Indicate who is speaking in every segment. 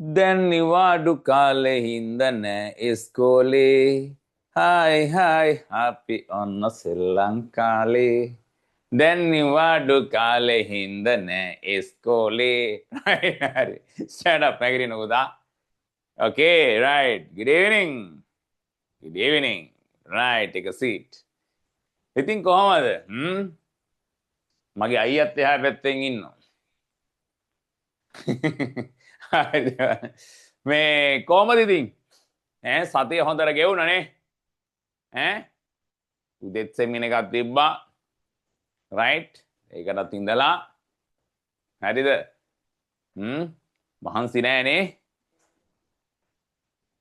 Speaker 1: දැන් නිවාඩු කාලේ හින්දන ඉස්කෝලේ හායි හායි අපි ඔන්න සෙල්ලං කාලේ දැන් නිවාඩු කාලේ හින්දන ඉස්කෝලේ හරි shut up නැගිටින්න උදා okay right good evening right take a seat ඉතින් කොහමද මගේ අයියත් එහා පැත්තෙන් ඉන්නවා මේ කොහමද ඉතින් සතිය හොඳට ගෙවුණනේ උදෙත් සෙමින එකක් තිබ්බා රයිට් ඒකටත් ඉඳලා හරිද මහන්සි නෑනේ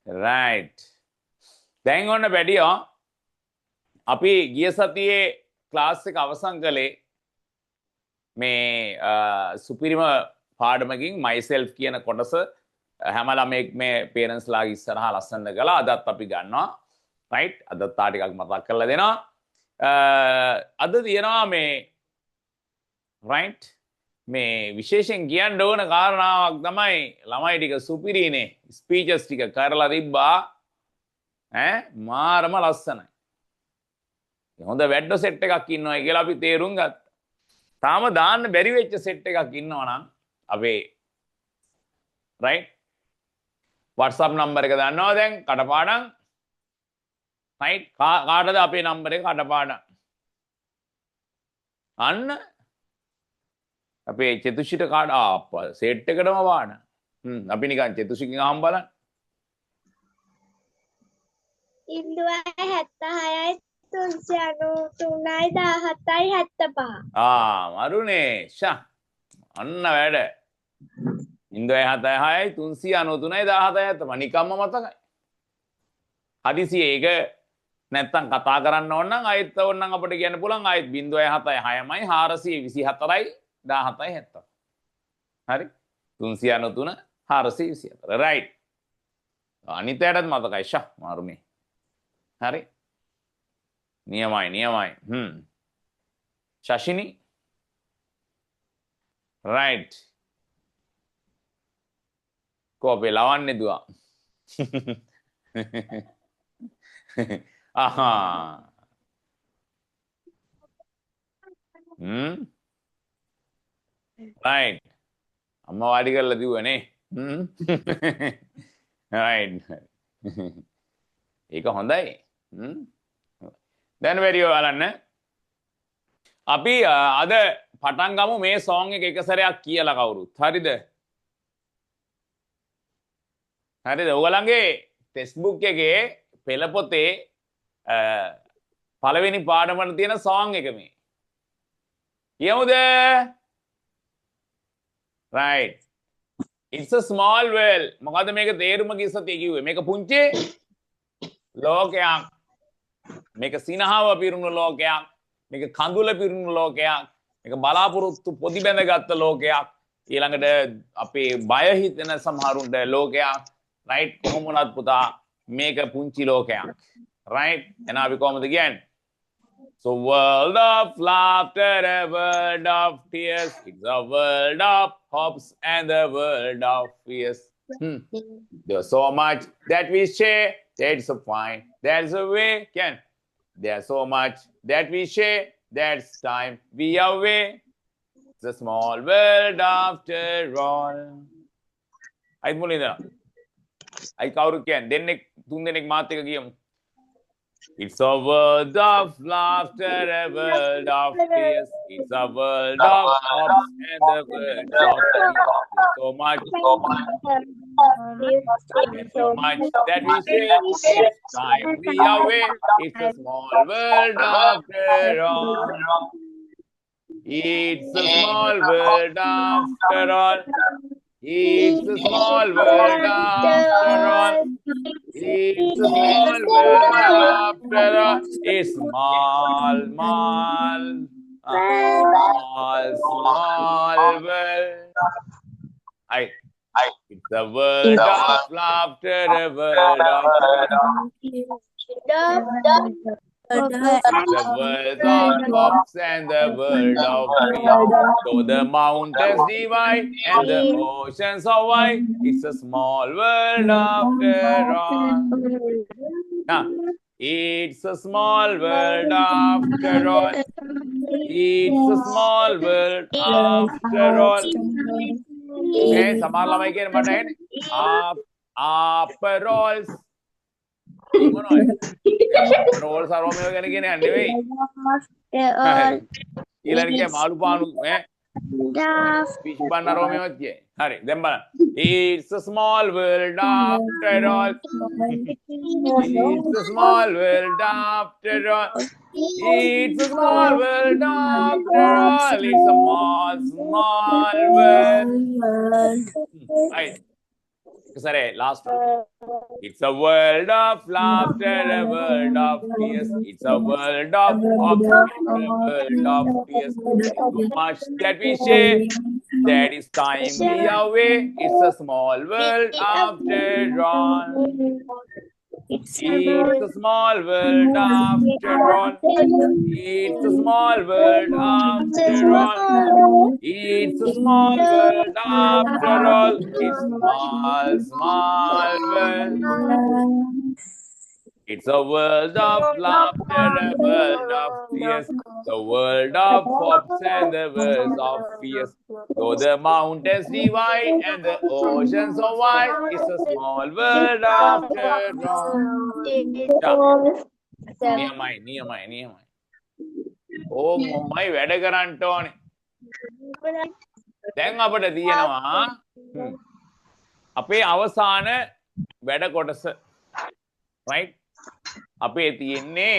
Speaker 1: රයිට් දැන් ඔන්න බැඩියෝ අපි ගිය සතියේ ක්ලාස් එක අවසන් කළේ මේ සුපිරිම පාඩමකින් myself කියන කොටස හැම ළමෙක් මේ parents ලාගේ ඉස්සරහා ලස්සනට කළා අදත් අපි ගන්නවා right අදත් තා ටිකක් මතක් කරලා දෙනවා අද තියෙනවා මේ right මේ විශේෂයෙන් කියන්න ඕන කාරණාවක් තමයි ළමයි ටික සුපිරිනේ ස්පීචස් ටික කරලා තිබ්බා මාරම ලස්සනයි හොඳ වැඩ සෙට් එකක් ඉන්නවා කියලා අපි තේරුම් ගත්තා තාම දාන්න බැරි වෙච්ච සෙට් එකක් ඉන්නවා නම් අපේ right WhatsApp number එක දන්නවා දැන් කඩපාඩම් right කාටද අපේ number එක කඩපාඩම් අන්න අපේ චතුෂිට කාඩ ආප්පා සෙට් එකටම වාඩ අපි නිකන් චතුෂිකින් අහම් බලන්න
Speaker 2: 76යි 393යි 17යි 75
Speaker 1: මරුනේ ෂා අන්න වැඩ 076යි 393යි 17යි 75 නිකම්ම මතකයි හදිසියෙ ඒක නැත්තම් කතා කරන්න ඕන නම් ආයෙත් ඕනනම් අපිට කියන්න පුළුවන් ආයෙත් 076යි 424යි 17යි 70 හරි 393 424 රයිට් අනිතයටත් මතකයි ෂා මාරුනේ හරි නියමයි ශෂිනි right කෝපේ ලවන්නේ දුවා right අම්මා වාඩි කරලා දිව්වනේ right ඒක හොඳයි දැන් වැඩියෝ බලන්න අපි අද පටන් ගමු මේ සෝං එක සැරයක් කියලා කවුරුත් හරිද ඔයගලගේ ටෙක්ස්ට් බුක් එකේ පෙළ පොතේ පළවෙනි පාඩමට තියෙන සෝං එක මේ කියමුද right it's a small world මොකද මේක තේරුම කිව්සතිය කිව්වේ මේක පුංචි ලෝකයක් මේක සිනහව පිරුණු ලෝකයක් මේක කඳුල පිරුණු ලෝකයක් මේක බලාපොරොත්තු පොදි බැඳගත්ත ලෝකයක් ඊළඟට අපේ බය හිතෙන සමහරුන්ට ලෝකයක් රයිට් කොහොම වුණත් පුතා මේක පුංචි ලෝකයක් රයිට් එහෙනම් අපි කොහොමද කියන්නේ so world of laughter a world of tears it's a world of hopes and a world of fears there's so much that we share that's a fine there's a way can there's so much that we share that's time we away it's a small world after all I මුලින්ද I කවුරු කියන්නේ දෙන්නෙක් තුන් දෙනෙක් මාත් එක කියමු it's a world of laughter a world of tears it's a world of hopes and a world of fears so much that we share it's time we away it's a small world after all it's a small world after all it's a small world after all it's a small world after all it's small world it's a world of laughter, a world of The world of fox and the world of fish. So the mountains divide and the oceans are wide. It's a small world after all. Now, it's a small world after all. It's a small world after all. මේ සමහර ළමයි කියන්නේ මට ඇහෙන්නේ after all. ඒ මොනවද? after all සරෝමියෝ ගැන කියන්නේ නෙවෙයි. ඊළඟ කිය මාළු පානු fish banana රෝමියෝ කිය. හරි දැන් බලන්න. It's a small world after all. It's a small world after all. It's a small world after all. It's a small world. Right. Sorry, last one. It's a world of laughter, a world of tears. It's a world of hope, a world of tears. So much that we share, that is time we away. It's a small world after all. It's a small world after all. It's a small world after all. It's a small world after all. It's small world. It's a world of laughter, a world of tears, the world of hopes and the world of fears. Though the mountains divide and the oceans are wide, it's a small world after all. නියමයි. ඕමයි වැඩ කරන්න ඕනේ. දැන් අපිට තියෙනවා අපේ අවසාන වැඩ කොටස. right? අපේ තියෙන්නේ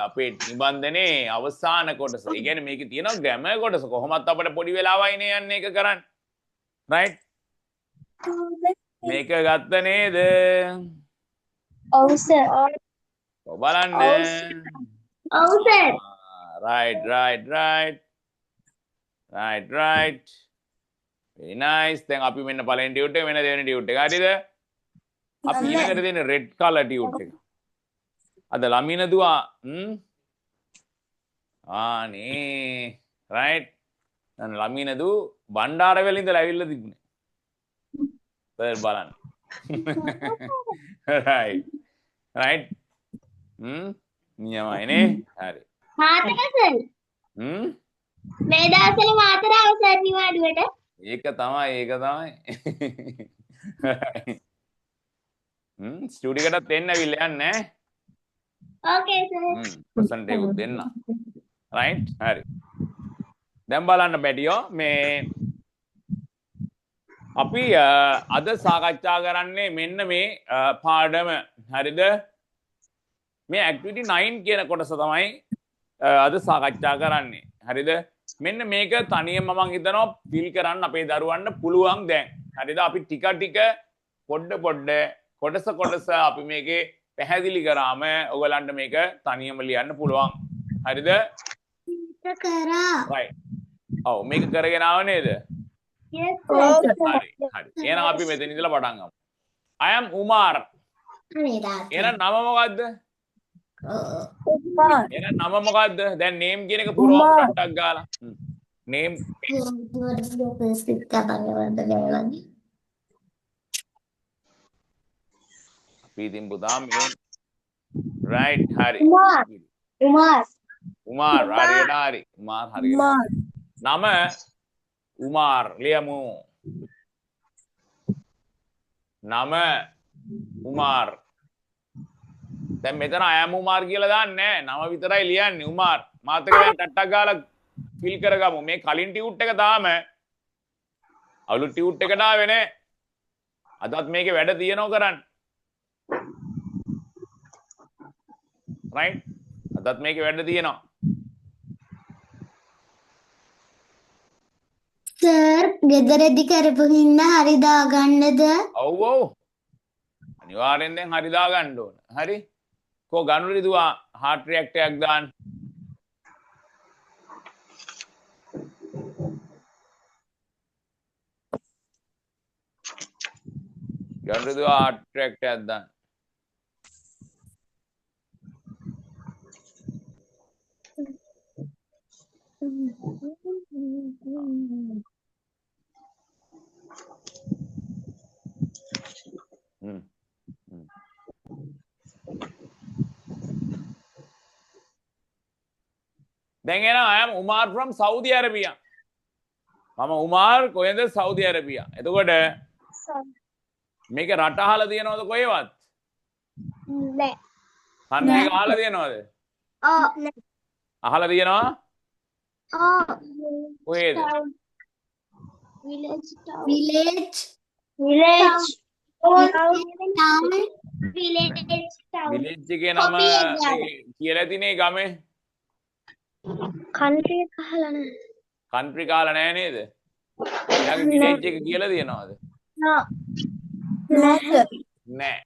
Speaker 1: අපේ නිබන්ධනේ අවසාන කොටස. ඒ කියන්නේ මේකේ තියෙනවා ග්‍රැමර් කොටස. කොහොමත් අපිට පොඩි වෙලාවයිනේ යන්නේ ඒක කරන්න. right? මේක ගත්ත නේද?
Speaker 2: ඔව් සර්.
Speaker 1: බලන්න.
Speaker 2: ඔව් සර්.
Speaker 1: right. very nice. දැන් අපි මෙන්න පළවෙනි ටියුට් එක මෙන්න දෙවෙනි ටියුට් එක. හරිද? අපි ඊළඟට තියෙන රෙඩ් කලර් ටියුට් එක. අද ළමින දුවා ආනේ right දැන් ළමින දු බණ්ඩාරවැල ඉඳලා ඇවිල්ලා තිබුණේ. සර් බලන්න. right නියමයිනේ. හරි.
Speaker 2: මාතර සර්. මේ දවස්වල මාතර අවසන් නිවාඩුවට.
Speaker 1: ඒක තමයි. ස්ටුඩියෝ එකටත් එන්න ඇවිල්ලා යන්නේ.
Speaker 2: ඕකේ සර්.
Speaker 1: ප්‍රසන්ට් එකකුත් දෙන්න. right හරි. දැන් බලන්න බැටියෝ මේ අපි අද සාකච්ඡා කරන්නේ මෙන්න මේ පාඩම. හරිද? මේ ඇක්ටිවිටි 9 කියන කොටස තමයි අද සාකච්ඡා කරන්නේ. හරිද? මෙන්න මේක තනියම මම හිතනවා ෆිල් කරන්න අපේ දරුවන්ට පුළුවන් දැන්. හරිද? අපි ටික පොඩ කොටස අපි මේකේ පැහැදිලි කරාම ඔයගලන්ට මේක තනියම ලියන්න පුළුවන්. හරිද?
Speaker 2: කරා.
Speaker 1: right. ඔව් මේක කරගෙන ආව නේද?
Speaker 2: yes sir.
Speaker 1: හරි. එහෙනම් අපි මෙතන ඉඳලා පටන් ගමු. I am Umar. එහෙනම් නම මොකද්ද? එහෙනම් නම මොකද්ද? දැන් name කියන එක පුරවම් ටක් ගාලා. name ඉතින් පුතා මේ right හරි. උමාර් හරියට හරි. උමාර් හරියට. නම උමාර් ලියමු. නම උමාර්. දැන් මෙතන I am උමාර් කියලා දාන්නේ නැහැ. නම විතරයි ලියන්නේ උමාර්. මාත් එක දැන් ටට්ටක් ගාලා ෆිල් කරගමු. මේ කලින් ටියුට් එක දාම අලුත් ටියුට් එකට ආවේ නැහැ. අදත් මේකේ වැඩ තියෙනවා කරන්න. right අදත් මේකේ වැඩ තියෙනවා.
Speaker 2: සර් ගෙදරදී කරපු හින්දා හරි දාගන්නද?
Speaker 1: ඔව් අනිවාර්යෙන් දැන් හරි දාගන්න ඕන. හරි කෝ ගනුලි දුවා heart react එකක් දාන්න. ගනුලි දුවා heart react එකක් දාන්න. දැන් එනවා I am Umar from Saudi Arabia. මම උමාර් කොහෙන්ද සෞදි අරේබියා. එතකොට මේක රට අහලා තියෙනවද කොහෙවත්?
Speaker 2: නෑ.
Speaker 1: කන්ට්‍රි එක අහලා තියෙනවද? අහලා තියෙනවා? කොහෙද?
Speaker 2: Village. Town.
Speaker 1: විලේජ් එකේ නම කියලා තිනේ ගමේ.
Speaker 2: Country kahala na.
Speaker 1: කන්ට්‍රි කාලා නැහැ නේද? එයාගේ විලේජ් එක කියලා තියෙනවද? නෑ.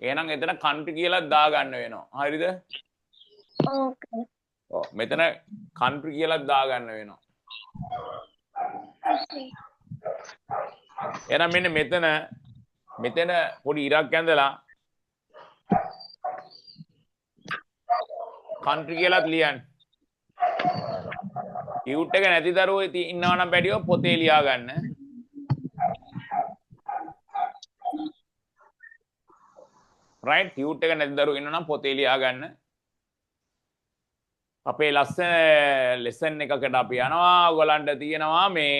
Speaker 1: එහෙනම් එතන කන්ට්‍රි කියලා දාගන්න වෙනවා. හරිද?
Speaker 2: Okay.
Speaker 1: ඔව් මෙතන කන්ට්‍රි කියලා දාගන්න වෙනවා. එහෙනම් මෙන්න මෙතන පොඩි ඉරක් ඇඳලා කන්ට්‍රි කියලාත් ලියන්න. ටියුට් එක නැති දරුවෝ ඉන්නවා නම් බැරිව පොතේ ලියා ගන්න. රයිට් ටියුට් එක නැති දරුවෝ ඉන්නවා නම් පොතේ ලියා ගන්න. අපේ ලස්සන ලෙසන් එකකට අපි යනවා. ඔයගලන්ට තියෙනවා මේ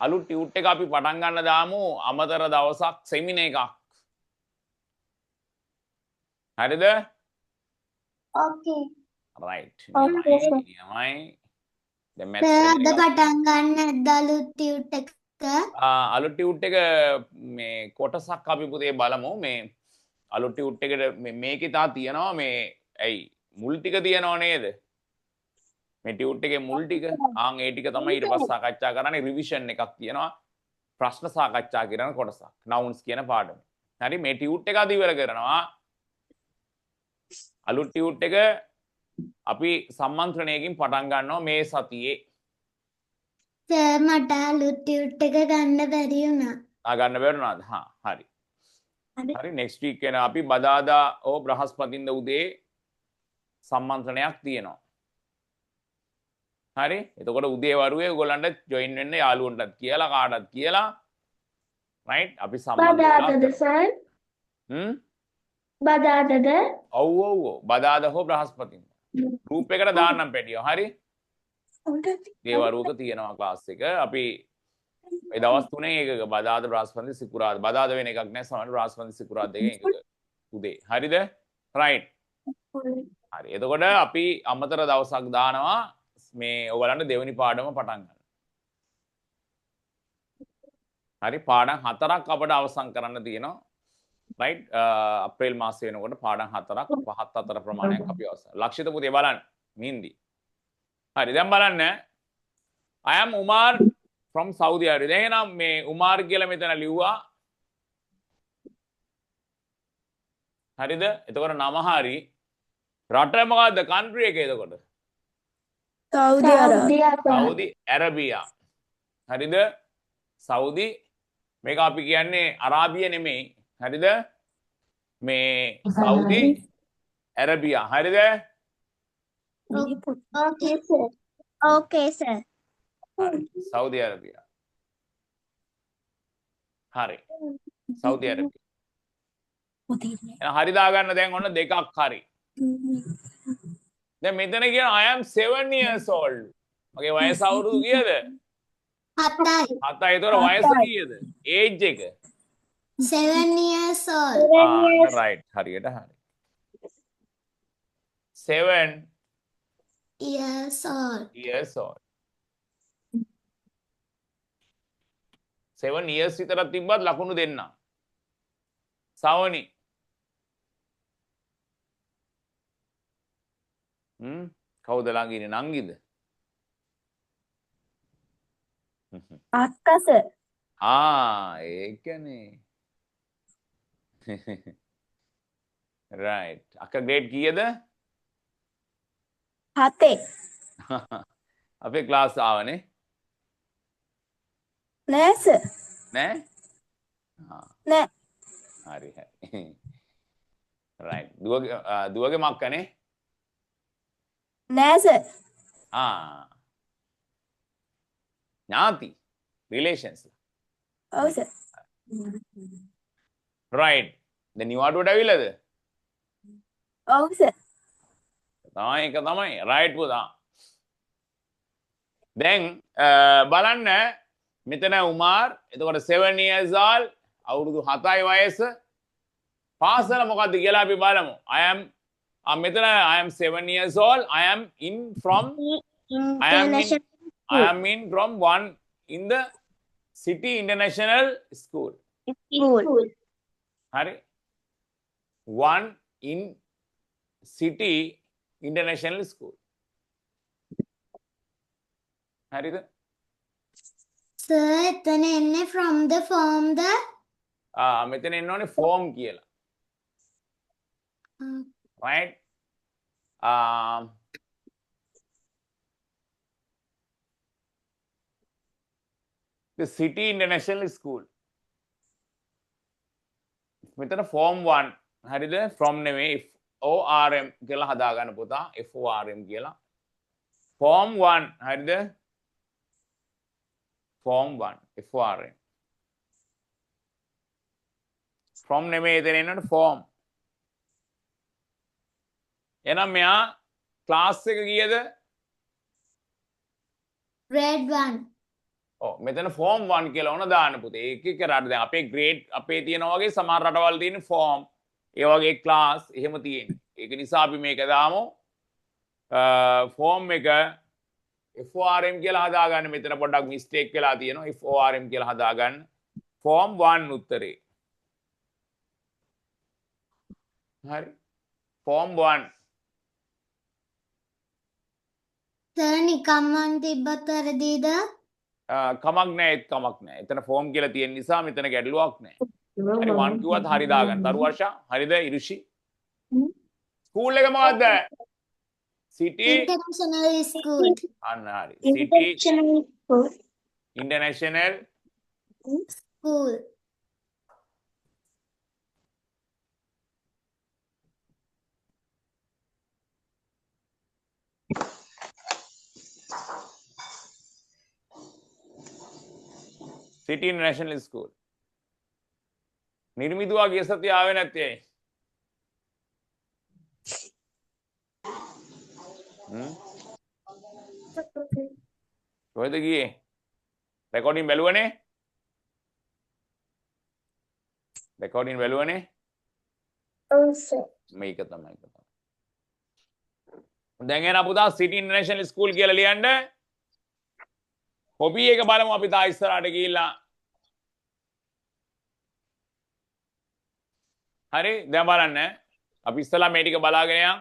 Speaker 1: අලුත් ටියුට් එක අපි පටන් ගන්න දාමු අමතර දවසක් සෙමිනා එකක්. හරිද?
Speaker 2: Okay.
Speaker 1: right
Speaker 2: Okay, sir.
Speaker 1: නියමයි. දැන්
Speaker 2: සර්
Speaker 1: මැත්ස්
Speaker 2: පටන් ගන්න අලුත් ටියුට් එක.
Speaker 1: අලුත් ටියුට් එක මේ කොටසක් අපි පුතේ බලමු. මේ අලුත් ටියුට් එකට මේකේ තා තියෙනවා මේ ඇයි මුල් ටික තියෙනව නේද? මේ ටියුට් එකේ මුල් ටික ආන් ඒ ටික තමයි ඊට පස්සේ සාකච්ඡා කරන්නේ. රිවිෂන් එකක් තියෙනවා. ප්‍රශ්න සාකච්ඡා කරන කොටසක්. නවුන්ස් කියන පාඩම. හරි මේ ටියුට් එක අද ඉවර කරනවා. අලුත් ටියුට් එක අපි සම්මන්ත්‍රණයකින් පටන් ගන්නවා මේ සතියේ.
Speaker 2: සර් මට අලුත් ටියුට් එක ගන්න බැරි වුණා.
Speaker 1: ගන්න බැරුණාද? හරි. හරි නෙක්ස්ට් වීක් වෙන අපි බදාදා ඕ බ්‍රහස්පතින්ද උදේ සම්මන්ත්‍රණයක් තියෙනවා. හරි එතකොට උදේ වරුවේ ඔයගොල්ලන්ට ජොයින් වෙන්න යාළුවන්ටත් කියලා කාටත් කියලා රයිට් අපි සම්මන්ත්‍රණයක්
Speaker 2: සර්? බදාදද?
Speaker 1: ඔව් බදාදා හෝ බ්‍රහස්පතින්ද ගෲප් එකට දාන්නම් පැටියෝ. හරි ඒ වරුවක තියෙනවා ක්ලාස් එක. අපි ඒ දවස් තුනේ එකක බදාද බ්‍රහස්පති සිකුරාදා බදාද වෙන එකක් නෑ. සමහර බ්‍රහස්පති සිකුරාදා දෙකෙන් එකක උදේ. හරිද? රයිට්. හරි එතකොට අපි අමතර දවසක් දානවා මේ ඔයගලන්ට දෙවෙනි පාඩම පටන් ගන්න. හරි පාඩම් 4ක් අපිට අවසන් කරන්න තියෙනවා. රයිට් අප්‍රේල් මාසයේ වෙනකොට පාඩම් 4ක් පහත් අතර ප්‍රමාණයක් අපි අවසන්. ලක්ෂිත පුතේ බලන්න මින්දි. හරි දැන් බලන්න I am Umar from Saudi Arabia. එහෙනම් මේ උමාර් කියලා මෙතන ලිව්වා. හරිද? එතකොට නම හරි. රට මොකද්ද? country එක එතකොට.
Speaker 2: Saudi
Speaker 1: Arabia. හරිද? සෞදි මේක අපි කියන්නේ අරාබිය නෙමෙයි. හරිද? මේ සෞදි අරබියා. හරිද?
Speaker 2: Okay, sir. Okay, sir.
Speaker 1: හරි. සෞදි අරබියා. හරි. සෞදි අරබියා. හරි දාගන්න දැන් ඔන්න දෙකක් හරි. දැන් මෙතන කියන I am 7 years old. මගේ වයස අවුරුදු කීයද?
Speaker 2: 7යි.
Speaker 1: 7යි. ඒතර වයස කීයද? ඒජ් එක.
Speaker 2: 7 years old.
Speaker 1: right. හරියට හරි. 7
Speaker 2: years old.
Speaker 1: years old. 7 years විතරක් තිබ්බත් ලකුණු දෙන්න. සවනි. කවුද ළඟ ඉන්නේ? නංගිද?
Speaker 2: අක්කස.
Speaker 1: ඒකනේ. right. අක්කා grade කීයද?
Speaker 2: 7.
Speaker 1: අපේ ක්ලාස් ආවනේ.
Speaker 2: නෑ සර්.
Speaker 1: නෑ?
Speaker 2: නෑ.
Speaker 1: හරි හරි. right. දුවගේ මක්කනේ?
Speaker 2: නෑ සර්.
Speaker 1: ඥාති relations.
Speaker 2: ඔව් සර්.
Speaker 1: right. දැන් නිවාඩුවට ඇවිල්ලාද?
Speaker 3: ඔව් සර්.
Speaker 1: තමයි එක තමයි රයිට් පුතා. දැන් බලන්න මෙතන උමාර් එතකොට 7 years old අවුරුදු 7යි වයස. පාසල මොකද්ද කියලා අපි බලමු. මෙතන I am 7 years old. I am in from one in the city international school.
Speaker 3: School.
Speaker 1: හරි. one in city international school. හරිද?
Speaker 2: සර් එතන එන්නේ from the form the
Speaker 1: මෙතන එන්න ඕනේ form කියලා. right? The City International School. මෙතන form 1 හරිද? from නෙමෙයි FORM කියලා හදා ගන්න පුතා. FORM කියලා. form 1 හරිද? form 1 FORM. from නෙමෙයි එතන එන්නට form. එහෙනම් මෙයා ක්ලාස් එක කීයද?
Speaker 2: grade 1
Speaker 1: මෙතන ෆෝම් 1 කියලා ඕන දාන්න පුතේ. ඒක එක රට දැන් අපේ ග්‍රේඩ් අපේ තියෙනවා වගේ සමහර රටවල් තියෙන ෆෝම් ඒ වගේ ක්ලාස් එහෙම තියෙන්නේ. ඒක නිසා අපි මේක දාමු ෆෝම් එක FORM කියලා හදාගන්න. මෙතන පොඩ්ඩක් මිස්ටේක් වෙලා තියෙනවා. FORM කියලා හදාගන්න. ෆෝම් 1 උත්තරේ. හරි. ෆෝම් 1
Speaker 2: සර් නිකම්ම තිබ්බත් වැරදීද?
Speaker 1: කමක් නෑ ඒත් කමක් නෑ. එතන ෆෝම් කියලා තියෙන නිසා මෙතන ගැටලුවක් නෑ. හරි 1 කිව්වත් හරි දාගන්න. තරු වර්ෂා හරිද? ඉරුෂි ස්කූල් එක මොකද්ද? සිටි
Speaker 2: international school
Speaker 1: අන්න හරි. සිටි ඉන්ටර්නැෂනල්
Speaker 2: school
Speaker 1: සිටි ඉන්ටර්නැෂනල් ස්කූල්. නිර්මිතුවා ගිය සතිය ආවේ නැත්තේ ඇයි? කොහෙද ගියේ? රෙකෝඩින් බැලුවනේ? රෙකෝඩින් බැලුවනේ?
Speaker 3: ඔව් සර්.
Speaker 1: මේක තමයි. දැන් එන පුතා සිටි ඉන්ටර්නැෂනල් ස්කූල් කියලා ලියන්න. කොපි එක බලමු අපි තා ඉස්සරහට ගිහිල්ලා. හරි දැන් බලන්න. අපි ඉස්සලා මේ ටික බලාගෙන යමු.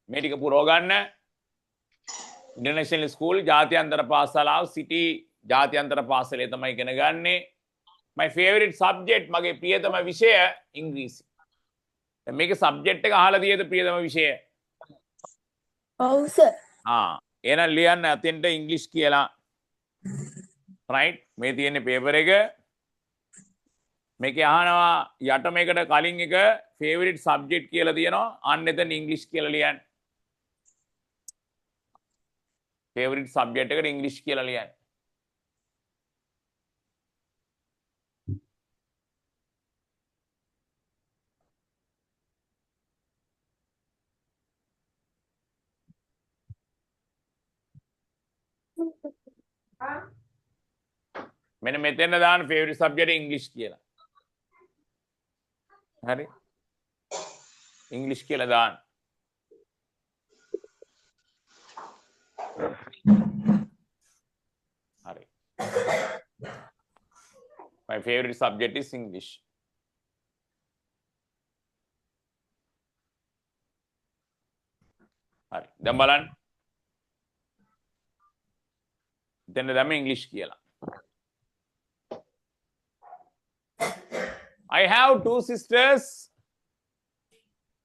Speaker 1: මේ ටික පුරව ගන්න. ඉන්ටර්නැෂනල් ස්කූල් ජාත්‍යන්තර පාසලාව සිටි ජාත්‍යන්තර පාසලේ තමයි ඉගෙන ගන්නේ. my favorite subject මගේ ප්‍රියතම විෂය ඉංග්‍රීසි. දැන් මේකේ subject එක අහලා තියෙද ප්‍රියතම විෂය?
Speaker 3: ඔව් සර්.
Speaker 1: එහෙනම් ලියන්න අතෙන්ට ඉංග්ලිෂ් කියලා. right මේ තියෙන්නේ පේපර් එක. මේකේ අහනවා යට මේකට කලින් එක favorite subject කියලා තියෙනවා. අන්න එතන ඉංග්ලිෂ් කියලා ලියන්න. favorite subject එකට ඉංග්ලිෂ් කියලා ලියන්න. මෙන්න මෙතෙන්ද දාන්න favorite subject ඉංග්ලිෂ් කියලා. හරි ඉංග්ලිෂ් කියලා දාන්න. හරි my favorite subject is English. හරි දැන් බලන්න. දැන් දැන් ඉංග්ලිෂ් කියලා. I have 2 sisters.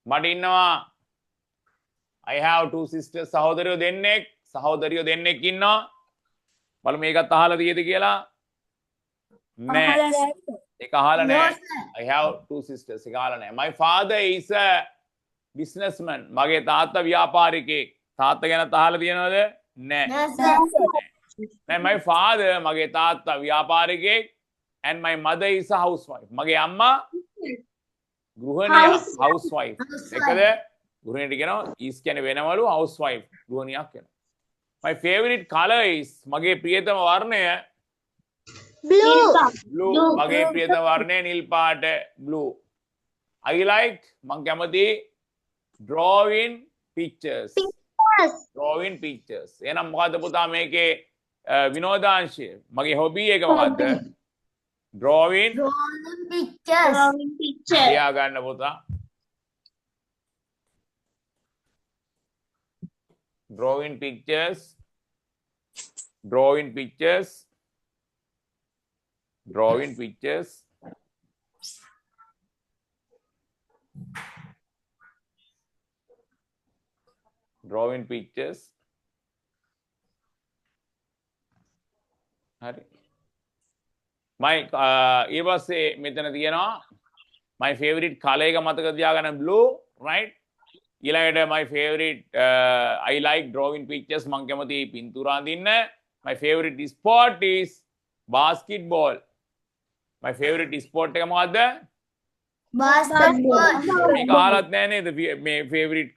Speaker 1: මට ඉන්නවා I have 2 sisters සහෝදරයෝ දෙන්නෙක් ඉන්නවා. බලමු මේකත් අහලා තියෙද කියලා. නෑ. ඒක අහලා නෑ. I have 2 sisters ඒක අහලා නෑ. My father is a businessman. මගේ තාත්තා ව්‍යාපාරිකයෙක්. තාත්තා ගැන අහලා තියෙනවද? නෑ. නෑ my father මගේ තාත්තා ව්‍යාපාරිකයෙක්. And my mother is a housewife. මගේ අම්මා ගෘහණියක්
Speaker 3: House.
Speaker 1: housewife
Speaker 2: Housewife.
Speaker 1: එකද ගෘහණියට කියනවා is කියන්නේ වෙනවලු housewife ගෘහණියක් වෙනවා my favorite color is මගේ ප්‍රියතම වර්ණය
Speaker 3: Blue.
Speaker 1: blue
Speaker 3: Blue.
Speaker 1: මගේ ප්‍රියතම වර්ණය නිල් පාට blue I like මං කැමති drawing pictures
Speaker 3: Yes.
Speaker 1: drawing pictures එහෙනම් මොකද්ද පුතා මේකේ විනෝදාංශය මගේ හොබි එක මොකද්ද drawing
Speaker 2: Drawing pictures.
Speaker 3: Drawing picture.
Speaker 1: ලියා ගන්න පුතා drawing pictures drawing pictures drawing pictures drawing pictures හරි my ඊපස්සේ මෙතන තියෙනවා my favorite color එක මතක තියාගන්න blue right ඊළඟට my favorite I like drawing pictures මං කැමති පින්තූර අඳින්න my favorite sport is basketball my favorite sport එක මොකද්ද
Speaker 2: Basketball.
Speaker 1: මේක අහලත් නැහැ නේද මේ favorite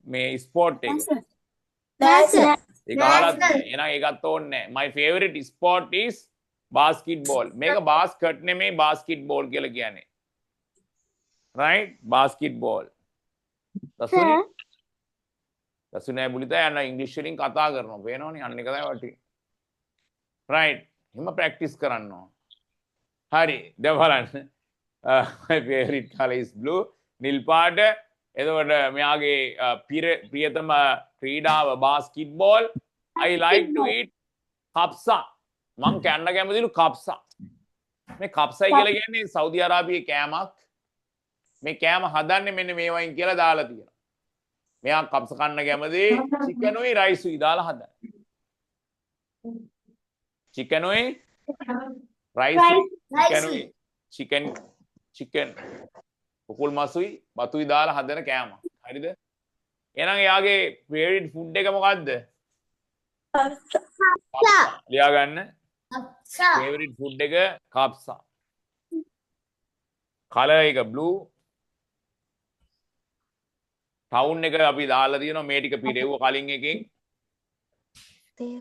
Speaker 1: මේ sport එක
Speaker 3: That's it.
Speaker 1: ඒක අහලත් නැහැ එහෙනම් ඒකත් ඕනේ නැහැ my favorite sport is basketball මේක basket නෙමෙයි basketball කියලා කියන්නේ right basketball තසුනි තසුනේ බුලිතා යන ඉංග්‍රීසි වලින් කතා කරනවා පේනවනේ අන්න එක තමයි වටි right හිම ප්‍රැක්ටිස් කරන්න ඕන හරි දැන් බලන්න my favorite color is blue නිල් පාට එතකොට මෙයාගේ ප්‍රියතම ක්‍රීඩාව basketball I like to eat කප්සා මං කන්න කැමතිලු කප්සා මේ කප්සයි කියලා කියන්නේ සෞදි අරාබියේ කෑමක් මේ කෑම හදන්නේ මෙන්න මේ වයින් කියලා දාලා තියෙනවා මෙයා කප්ස කන්න කැමති චිකනුයි රයිසුයි දාලා හදන චිකනුයි රයිසුයි චිකනුයි චිකන් කුකුල් මසුයි බතුයි දාලා හදන කෑමක් හරිද එහෙනම් එයාගේ ෆේවරිට් ෆුඩ් එක මොකද්ද කප්සා ලියා ගන්න favorite food එක කප්සා color එක blue town එක අපි දාලා තියෙනවා මේ ටික පිරෙව්ව කලින් එකෙන්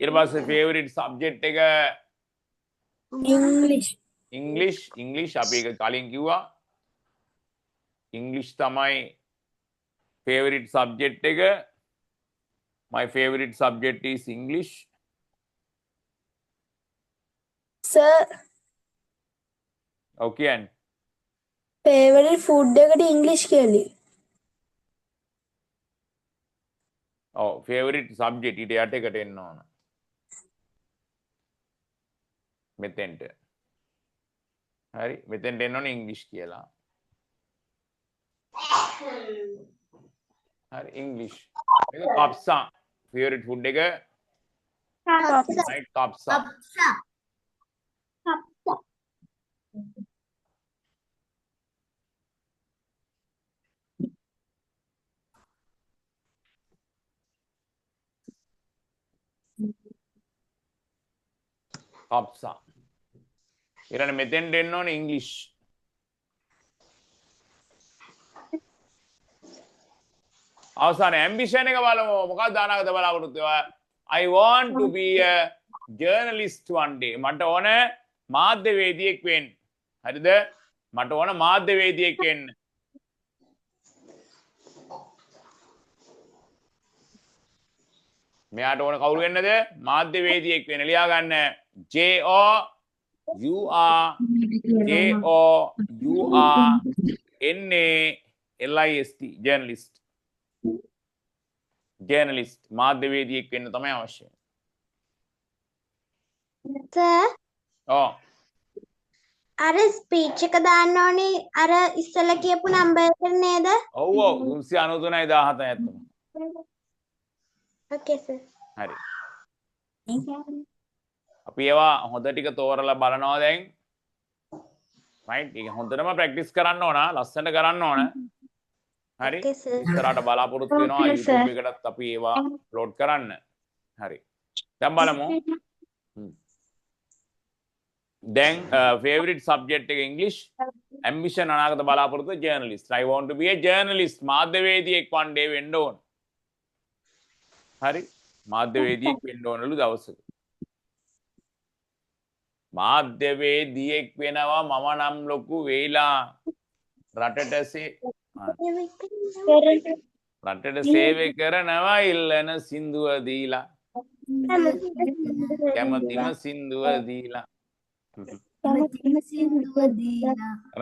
Speaker 1: ඊට පස්සේ favorite subject එක English අපි ඒක කලින් කිව්වා English තමයි favorite subject එක my favorite subject is English
Speaker 3: Sir,
Speaker 1: okay and
Speaker 3: favorite food එකට English කියලා.
Speaker 1: favorite subject ඊට යට එකට එන්න ඕන මෙතෙන්ට හරි මෙතෙන්ට එන්න ඕන ඉංග්‍රීසි කියලා හරි ඉංග්‍රීසි මේක කප්සා favorite food එක right කප්සා කප්සා ඊළඟ මෙතෙන්ට එන්න ඕනේ ඉංග්‍රීසි අවසාන ambition එක බලමු මොකක්ද අනාගත බලාපොරොත්තු I want to be a journalist one day මට ඕන මාධ්‍යවේදියෙක් වෙන්න හරිද මට ඕන මාධ්‍යවේදියෙක් වෙන්න මෙයාට ඕන කවුරු වෙන්නද මාධ්‍යවේදියෙක් වෙන්න ලියා ගන්න JOURNALIST journalist මාධ්‍යවේදියෙක් වෙන්න තමයි අවශ්‍ය
Speaker 2: Sir,
Speaker 3: අර ස්පීච් එක දාන්න ඕනේ අර ඉස්සෙල්ලා කියපු නම්බර් එක නේද?
Speaker 1: ඔව් 393 17 ඇත්තම
Speaker 3: Okay sir.
Speaker 1: හරි අපි ඒවා හොඳ ටික තෝරලා බලනවා දැන් right ඒක හොඳටම ප්‍රැක්ටිස් කරන්න ඕන ලස්සනට කරන්න ඕන හරි
Speaker 3: Okay sir.
Speaker 1: ඉස්සරහට බලාපොරොත්තු වෙනවා YouTube එකටත් අපි ඒවා අප්ලෝඩ් කරන්න හරි දැන් බලමු then favorite subject එක English, ambition අනාගත බලාපොරොත්තු journalist. I want to be a journalist. මාධ්‍යවේදියෙක් one day වෙන්න ඕන. හරි? මාධ්‍යවේදියෙක් වෙන්න ඕනලු දවසක. මාධ්‍යවේදියෙක් වෙනවා මම නම් ලොකු වෙයිලා රටට සේවය කරනවා ඉල්ලන සින්දුව දීලා කැමතිම සින්දුව දීලා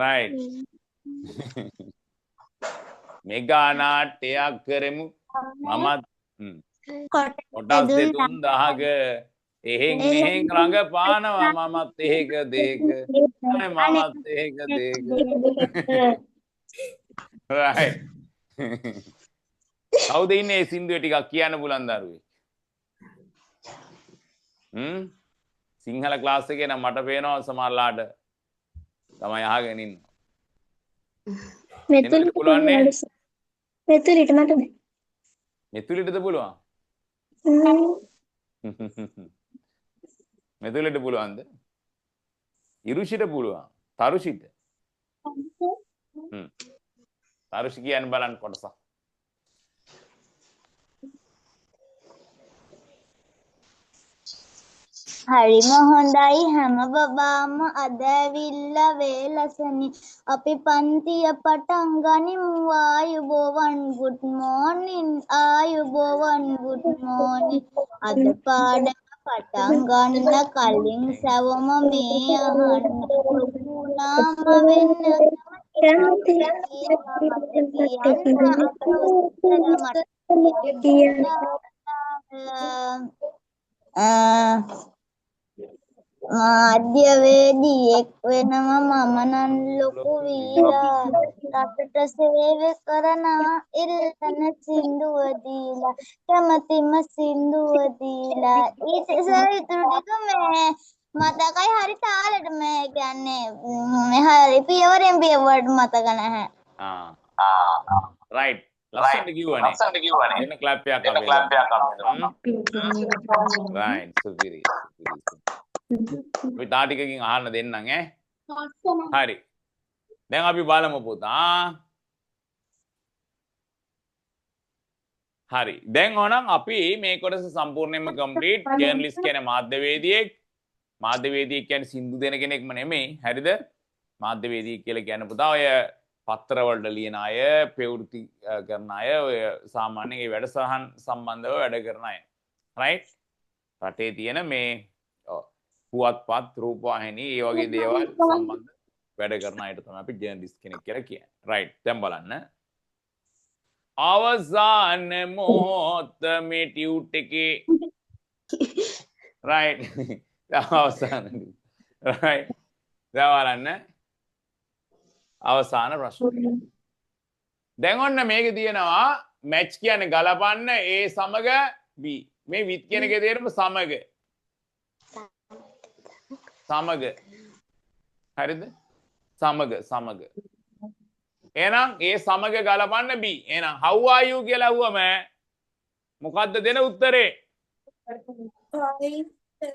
Speaker 1: right මෙගා නාට්‍යයක් කරමු මමත් කොටස් දෙතුන් දහක එහෙන් මෙහෙන් රඟපානවා මමත් ඒක දෙක මමත් ඒක දෙක right කවුද ඉන්නේ මේ සින්දුව ටිකක් කියන්න පුළුවන් දරුවෙක් සිංහල ක්ලාස් එකේ නම් මට පේනවා සමහරලාට තමයි අහගෙන ඉන්නවා මෙතුලිට පුළුවන් නේ
Speaker 3: මෙතුලිට මට
Speaker 1: මෙතුලිටද පුළුවන් මෙතුලිට පුළුවන්ද ඉරුෂිට පුළුවන් තරුෂිට තරුෂි කියන්න බලන්න කොටසක්
Speaker 3: හරිම හොඳයි හැම බබාම අද ඇවිල්ලා වේලසනි අපි පන්තිය පටන් ගනිමු ආයුබෝවන් good morning ආයුබෝවන් good morning අද පාඩම පටන් ගන්න කලින් සවම මේ අහන්න පුනාම වෙන්න මාධ්‍යවේදියෙක් වෙනවා මම නම් ලොකු වීලා රටට සේවය කරනවා ඉල්ලන සින්දුව දීලා කැමතිම සින්දුව දීලා ඊට ඉතුරු ටික මේ මතකයි හරි තාලෙට මේ කියන්නේ හරි පියවරෙන් පියවරට මතක නැහැ
Speaker 1: right ලස්සනට කිව්වනේ එන්න ක්ලැප් එකක් right සුපිරි ඔය තා ටිකකින් අහන්න දෙන්නම් ඈ හරි දැන් අපි බලමු පුතා හරි දැන් ඕනම් අපි මේ කොටස සම්පූර්ණයෙන්ම කම්ප්ලීට් ජර්නලිස්ට් කියන්නේ මාධ්‍යවේදියෙක් කියන්නේ සින්දු දෙන කෙනෙක්ම නෙමෙයි හරිද මාධ්‍යවේදියෙක් කියලා කියන්නේ පුතා ඔය පත්‍ර වලට ලියන අය ප්‍රවෘත්ති කරන අය ඔය සාමාන්‍යයෙන් ඒ වැඩසටහන් සම්බන්ධව වැඩ කරන අය right රටේ තියෙන මේ පුවත්පත් රූපවාහිනී ඒ වගේ දේවල් සම්බන්ධ වැඩ කරන අයට තමයි අපි ජර්නලිස්ට් කෙනෙක් කියලා කියන්නේ right දැන් බලන්න අවසාන මොහොත මේ ටියුට් එකේ right අවසාන right දැන් බලන්න අවසාන ප්‍රශ්නේ දැන් ඔන්න මේකේ තියෙනවා මැච් කියන්නේ ගලපන්න A සමග B මේ with කියන එකේ තේරුම සමග හරිද සමග එහෙනම් A සමග ගලපන්න B එහෙනම් how are you කියලා අහුවම මොකද්ද දෙන උත්තරේ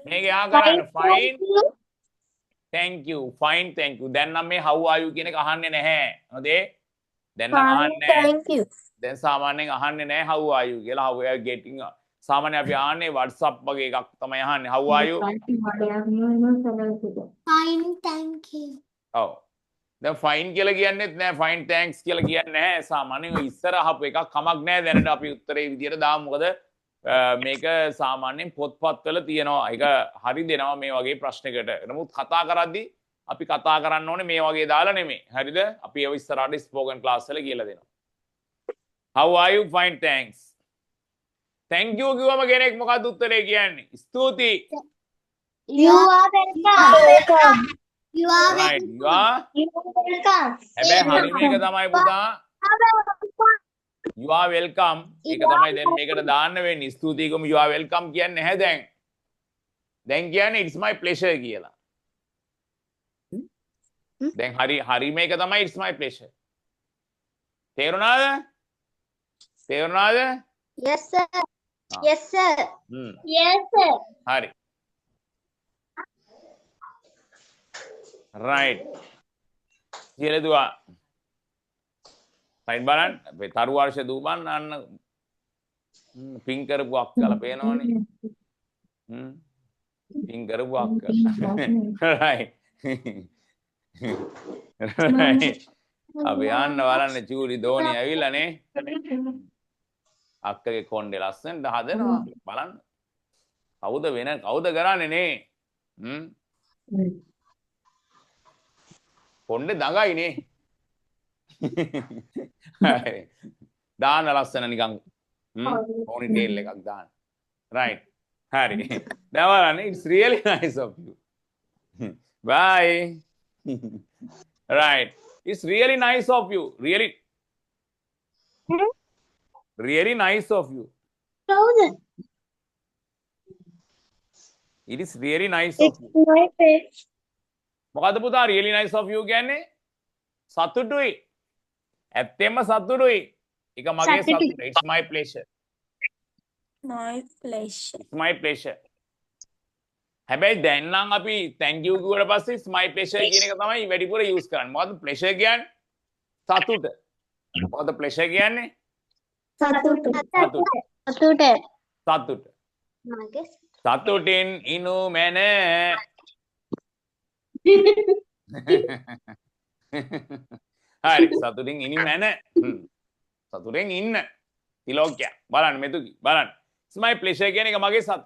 Speaker 1: මේක යා කරන්න fine thank you fine thank you දැන් නම් මේ how are you කියන එක අහන්නේ නැහැ හොඳේ දැන් නම් අහන්නේ thank you දැන් සාමාන්‍යයෙන් අහන්නේ නැහැ how are you කියලා how are you getting සාමාන්‍යයෙන් අපි අහන්නේ WhatsApp වගේ එකක් තමයි අහන්නේ how are you
Speaker 2: fine thank you
Speaker 1: ඔව් දැන් fine කියලා කියන්නේත් නැහැ fine thanks කියලා කියන්නේ නැහැ සාමාන්‍යයෙන් ඔය ඉස්සර අහපු එකක් කමක් නැහැ දැනට අපි උත්තරේ විදියට දාමු මොකද මේක සාමාන්‍යයෙන් පොත්පත්වල තියෙනවා ඒක හරි දෙනවා මේ වගේ ප්‍රශ්නයකට නමුත් කතා කරද්දී අපි කතා කරන්න ඕනේ මේ වගේ දාලා නෙමෙයි හරිද අපි ඒව ඉස්සරහට ස්පෝකන් ක්ලාස් වල කියලා දෙනවා how are you fine thanks thank you කිව්වම කෙනෙක් මොකක්ද උත්තරේ කියන්නේ ස්තුතියි
Speaker 3: you are welcome
Speaker 2: you are
Speaker 1: right you are
Speaker 3: welcome
Speaker 1: හැබැයි හරි මේක තමයි පුතා you are welcome ඒක තමයි දැන් මේකට දාන්න වෙන්නේ ස්තුතියි කොම you are welcome කියන්නේ නැහැ දැන් කියන්නේ it's my pleasure කියලා දැන් හරි මේක තමයි it's my pleasure තේරුණාද
Speaker 3: yes sir yes sir yes sir
Speaker 1: හරි right කියලා දුවා right බලන්න අපේ තරු වර්ෂ දුවන් අන්න පින් කරපු අක්කලා පේනවනේ පින් කරපු අක්කලා right right අපි යන්න බලන්න චූලි දෝණි ඇවිල්ලානේ අක්කගේ කොණ්ඩේ ලස්සනට හදනවා බලන්න කවුද කරන්නේ නේ කොණ්ඩේ දඟයිනේ දාන්න ලස්සන නිකන් පොනි ටේල් එකක් දාන්න right හරි දැන් බලන්න it's really nice of you bye right it's really nice of you really nice of you it is really nice of you මොකද පුතා really nice of you කියන්නේ සතුටුයි ඇත්තෙන්ම සතුටුයි ඒක මගේ සතුට it's my pleasure it's my pleasure හැබැයි දැන් නම් අපි thank you කිව්වට පස්සේ it's my pleasure කියන එක තමයි වැඩිපුර use කරන්නේ මොකද pleasure කියන්නේ සතුට මොකද pleasure කියන්නේ සතුට සතුටින් ඉනු මැන හරි සතුටින් ඉනි මැන සතුටෙන් ඉන්න තිලෝක්‍ය බලන්න මෙතුකි බලන්න it's my pleasure කියන එක මගේ සතුට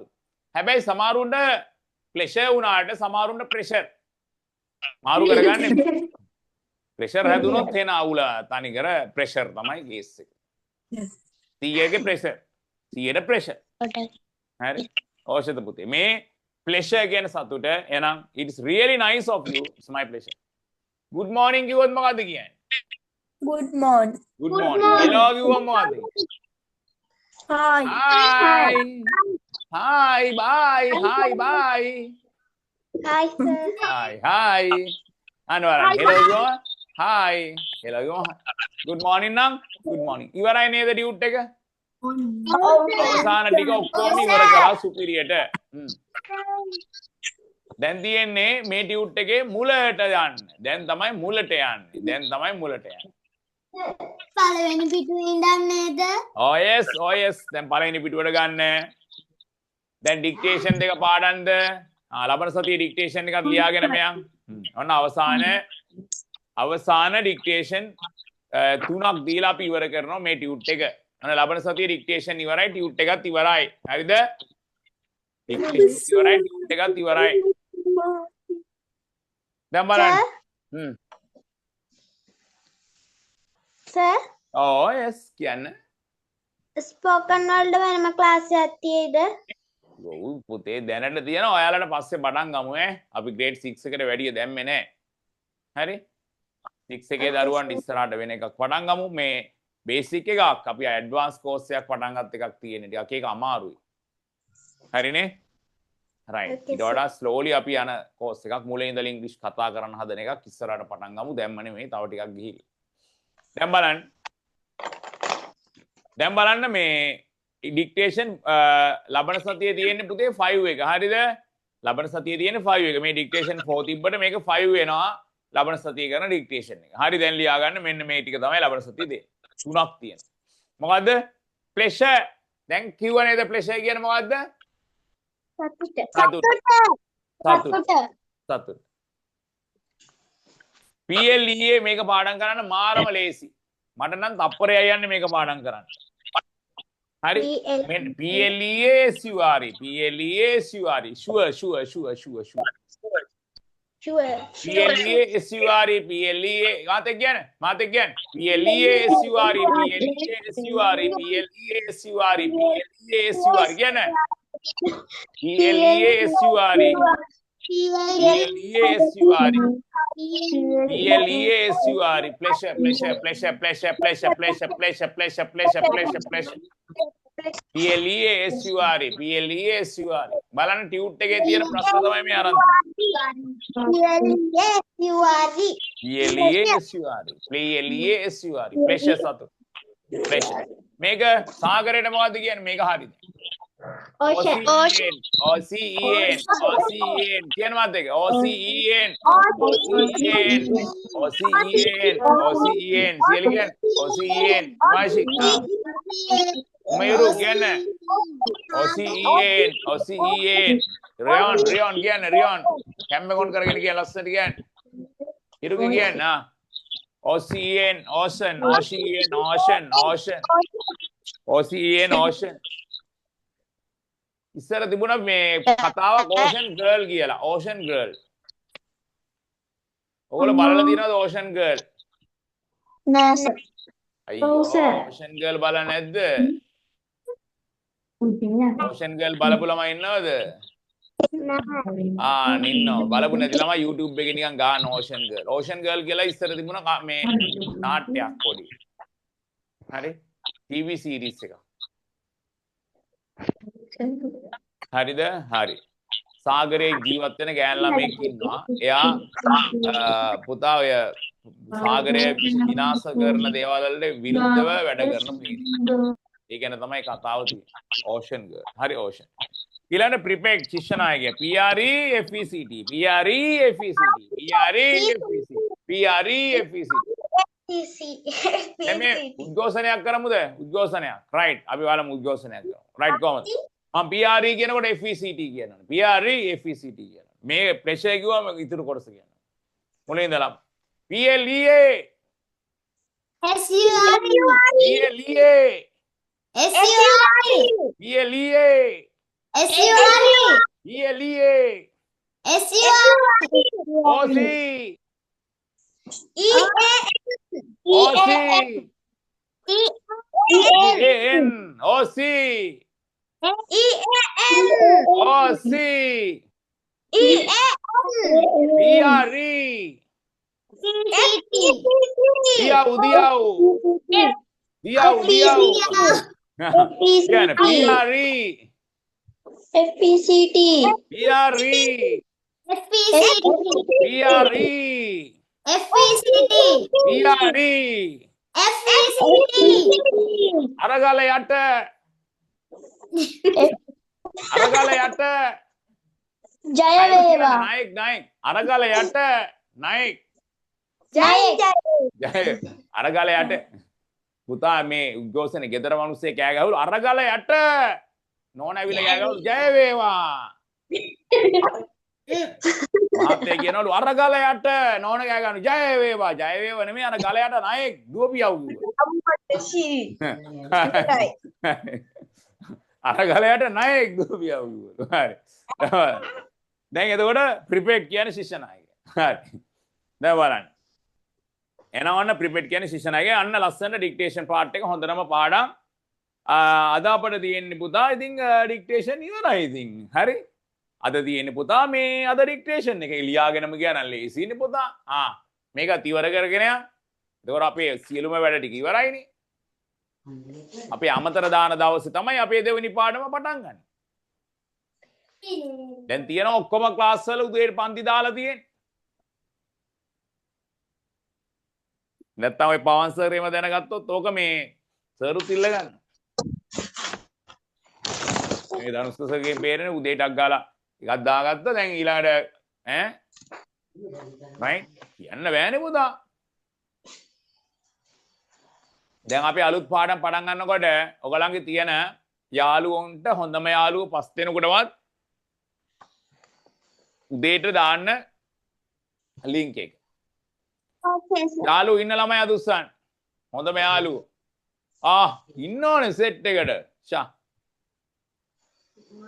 Speaker 1: හැබැයි සමහරුන්ට pleasure වුණාට සමහරුන්ට pressure මාරු කරගන්නේ pressure හැදුනොත් එන අවුල තනිකර pressure තමයි කේස් එක 100ගේ pressure 100ට pressure හරි ඕෂිත පුතේ මේ pleasure කියන සතුට එනම් it's really nice of you it's my pleasure good morning කිව්වොත් මොකද්ද කියන්නේ
Speaker 3: good morning
Speaker 1: hello කිව්වොත් මොකද්ද
Speaker 3: hi
Speaker 1: hi bye hi bye
Speaker 3: hi sir
Speaker 1: hi අනවරන් hello කිව්වා hi hello කිව්වා good morning නම් good morning ඉවරයි නේද ඩියුට් එක අවසාන ටික ඔක්කොම ඉවර කරලා සුපිරියට දැන් තියෙන්නේ මේ ටියුට් එකේ මුලට යන්න දැන් තමයි මුලට යන්නේ
Speaker 2: පළවෙනි පිටුවේ ඉඳන් නේද
Speaker 1: oh yes දැන් පළවෙනි පිටුවට ගන්න දැන් ඩික්ටේෂන් දෙක පාඩම්ද ලබන සතියේ ඩික්ටේෂන් එකක් ලියාගෙන මෙයන් ඔන්න අවසාන ඩික්ටේෂන් තුනක් දීලා අපි ඉවර කරනවා මේ ටියුට් එක අනේ ලබන සතියේ ඩික්ටේෂන් ඉවරයි ටියුට් එකත් ඉවරයි හරිද ඩික්ටේෂන් ඉවරයි ටියුට් එකත් ඉවරයි දැන් බලන්න
Speaker 3: sir
Speaker 1: oh yes කියන්න
Speaker 3: spoken වලට වෙනම ක්ලාස් එකක් තියෙයිද
Speaker 1: ඔව් පුතේ දැනට තියෙනවා ඔයාලට පස්සේ පටන් ගමු අපි grade 6 එකට වැඩිය දැම්මේ නැහැ හරි 6 එකේ දරුවන්ට ඉස්සරහට වෙන එකක් පටන් ගමු මේ බේසික් එකක් අපි ඇඩ්වාන්ස් කෝස් එකක් පටන් ගත්ත එකක් තියෙන ටිකක් ඒක අමාරුයි හරිනේ right ඊට වඩා ස්ලෝලි අපි යන කෝස් එකක් මුලින් ඉඳලා ඉංග්‍රීසි කතා කරන්න හදන එකක් ඉස්සරහට පටන් ගමු දැම්ම නෙමෙයි තව ටිකක් ගිහින් දැන් බලන්න මේ ඩික්ටේෂන් ලබන සතියේ තියෙන්නේ පුතේ 5 එක හරිද ලබන සතියේ තියෙන්නේ 5 එක මේ ඩික්ටේෂන් 4 තිබ්බට මේක 5 වෙනවා ලබන සතියේ කරන ඩික්ටේෂන් එක හරි දැන් ලියා ගන්න මෙන්න මේ ටික තමයි ලබන සතියේ දෙන්නේ තුනක් තියෙනවා මොකද්ද pleasure දැන් කිව්ව නේද pleasure කියන්නේ මොකද්ද සතුට PLEA මේක පාඩම් කරන්න මාරම ලේසි මට නම් තප්පරයයි යන්නේ මේක පාඩම් කරන්න හරි PLEA SURE sure PLEA SURE මාතේ කියන්නේ PLEA SURE කියන්නේ PLEA SURE pleasure PLEA SURE බලන්න ටියුට් එකේ තියෙන ප්‍රශ්න තමයි මේ අරන් PLEA SURE pleasure සතු pleasure මේක සාගරයට මොකද්ද කියන්නේ මේක හරිද
Speaker 3: Ocean.
Speaker 1: OCEN කියන මාත් එක OCEN සියලු කියන්නේ OCEN මාෂි මයුරු කියන්නේ OCEN රියොන් කියන්නේ රියොන් කැම්බ කොන් කරගෙන කියන ලස්සනට කියන්නේ හිරුගේ කියන්නේ OCEN ocean ඉස්සර තිබුණා මේ කතාවක් ocean girl කියලා ocean girl ඔයගොල්ලෝ බලලා තියෙනවද ocean girl
Speaker 3: නෑ සර්.
Speaker 1: අයියෝ ocean girl බලන්නේ නැද්ද ocean girl බලපු ළමයි ඉන්නවද ඉන්නවා බලපු නැති ළමයි YouTube එකේ නිකන් ගන්න ocean girl කියලා ඉස්සර තිබුණා මේ නාට්‍යයක් පොඩි හරි TV series එකක් හරිද හරි සාගරයේ ජීවත් වෙන ගෑන් ළමෙක් ඉන්නවා එයා පුතා ඔය සාගරය විනාශ කරන දේවල් වලට විරුද්ධව වැඩ කරන පිරිස ඒ ගැන තමයි කතාව තියෙන්නේ ocean girl හරි ocean ඊළඟ ප්‍රිපෙක්ට් ශිෂ්‍ය නායකයා PREFECT එමේ උද්ඝෝෂණයක් කරමුද උද්ඝෝෂණයක් රයිට් අපි බලමු උද්ඝෝෂණයක් කරමු රයිට් කොහමද මම PRE කියනකොට FECT කියනවා PREFECT කියනවා මේ ප්‍රෙෂර් කිව්වම ඉතුරු කොටස කියනවා මොලේ ඉඳලා PLEA අරගල යට
Speaker 3: ජය වේවා.
Speaker 1: नायक අරගල යට नायक
Speaker 3: ජය
Speaker 1: අරගල යට පුතා මේ උද්ඝෝෂණේ ගෙදර මිනිස්සේ කෑ ගහවලු අරගල යට නෝන ඇවිල්ලා කෑ ගහවලු ජය වේවා මහත්තයා කියනවලු අරගල යට නෝන කෑ ගහනු ජය වේවා නෙමෙයි අර ගල යට नायक දුවපියව් අරගල යට नायक දුවපියව් හරි දැන් එතකොට ප්‍රිපෙක්ට් කියන්නේ ශිෂ්‍ය නායකයා හරි දැන් බලන්න එනවන්න ප්‍රිපෙක්ට් කියන්නේ ශිෂ්‍ය නායකයා අන්න ලස්සන ඩික්ටේෂන් පාර්ට් එක හොඳටම පාඩම් අද අපිට තියෙන්නේ පුතා ඉතින් ඩික්ටේෂන් ඉවරයි ඉතින් හරි අද තියෙන්නේ පුතා මේ අද ඩික්ටේෂන් එක ලියාගෙනම ගියා නම් ලේසියිනේ පුතා මේකත් ඉවර කරගෙන යන්න එතකොට අපේ සියලුම වැඩ ටික ඉවරයිනේ අපේ අමතර දාන දවසේ තමයි අපේ දෙවෙනි පාඩම පටන් ගන්න දැන් තියෙන ඔක්කොම ක්ලාස් වල උදේට පන්ති දාලා තියෙන්නේ නැත්තම් ඔය පවන් සර් එහෙම දැනගත්තොත් ඕක මේ සරුත් ඉල්ල ගන්න මේ ධනුෂ්ක සර්ගේ පේරෙන උදේටක් ගාලා එකක් දාගත්තා දැන් ඊළඟට right කියන්න බෑනේ පුතා දැන් අපි අලුත් පාඩම් පටන් ගන්නකොට ඔයගලන්ගේ තියෙන යාළුවන්ට හොඳම යාළුවෝ 5 දෙනෙකුටවත් උදේට දාන්න ලින්ක් එක. යාළුවෝ ඉන්න ළමයි අද උස්සන්න. හොඳම යාළුවෝ. ඉන්නෝනේ සෙට් එකට. ෂා.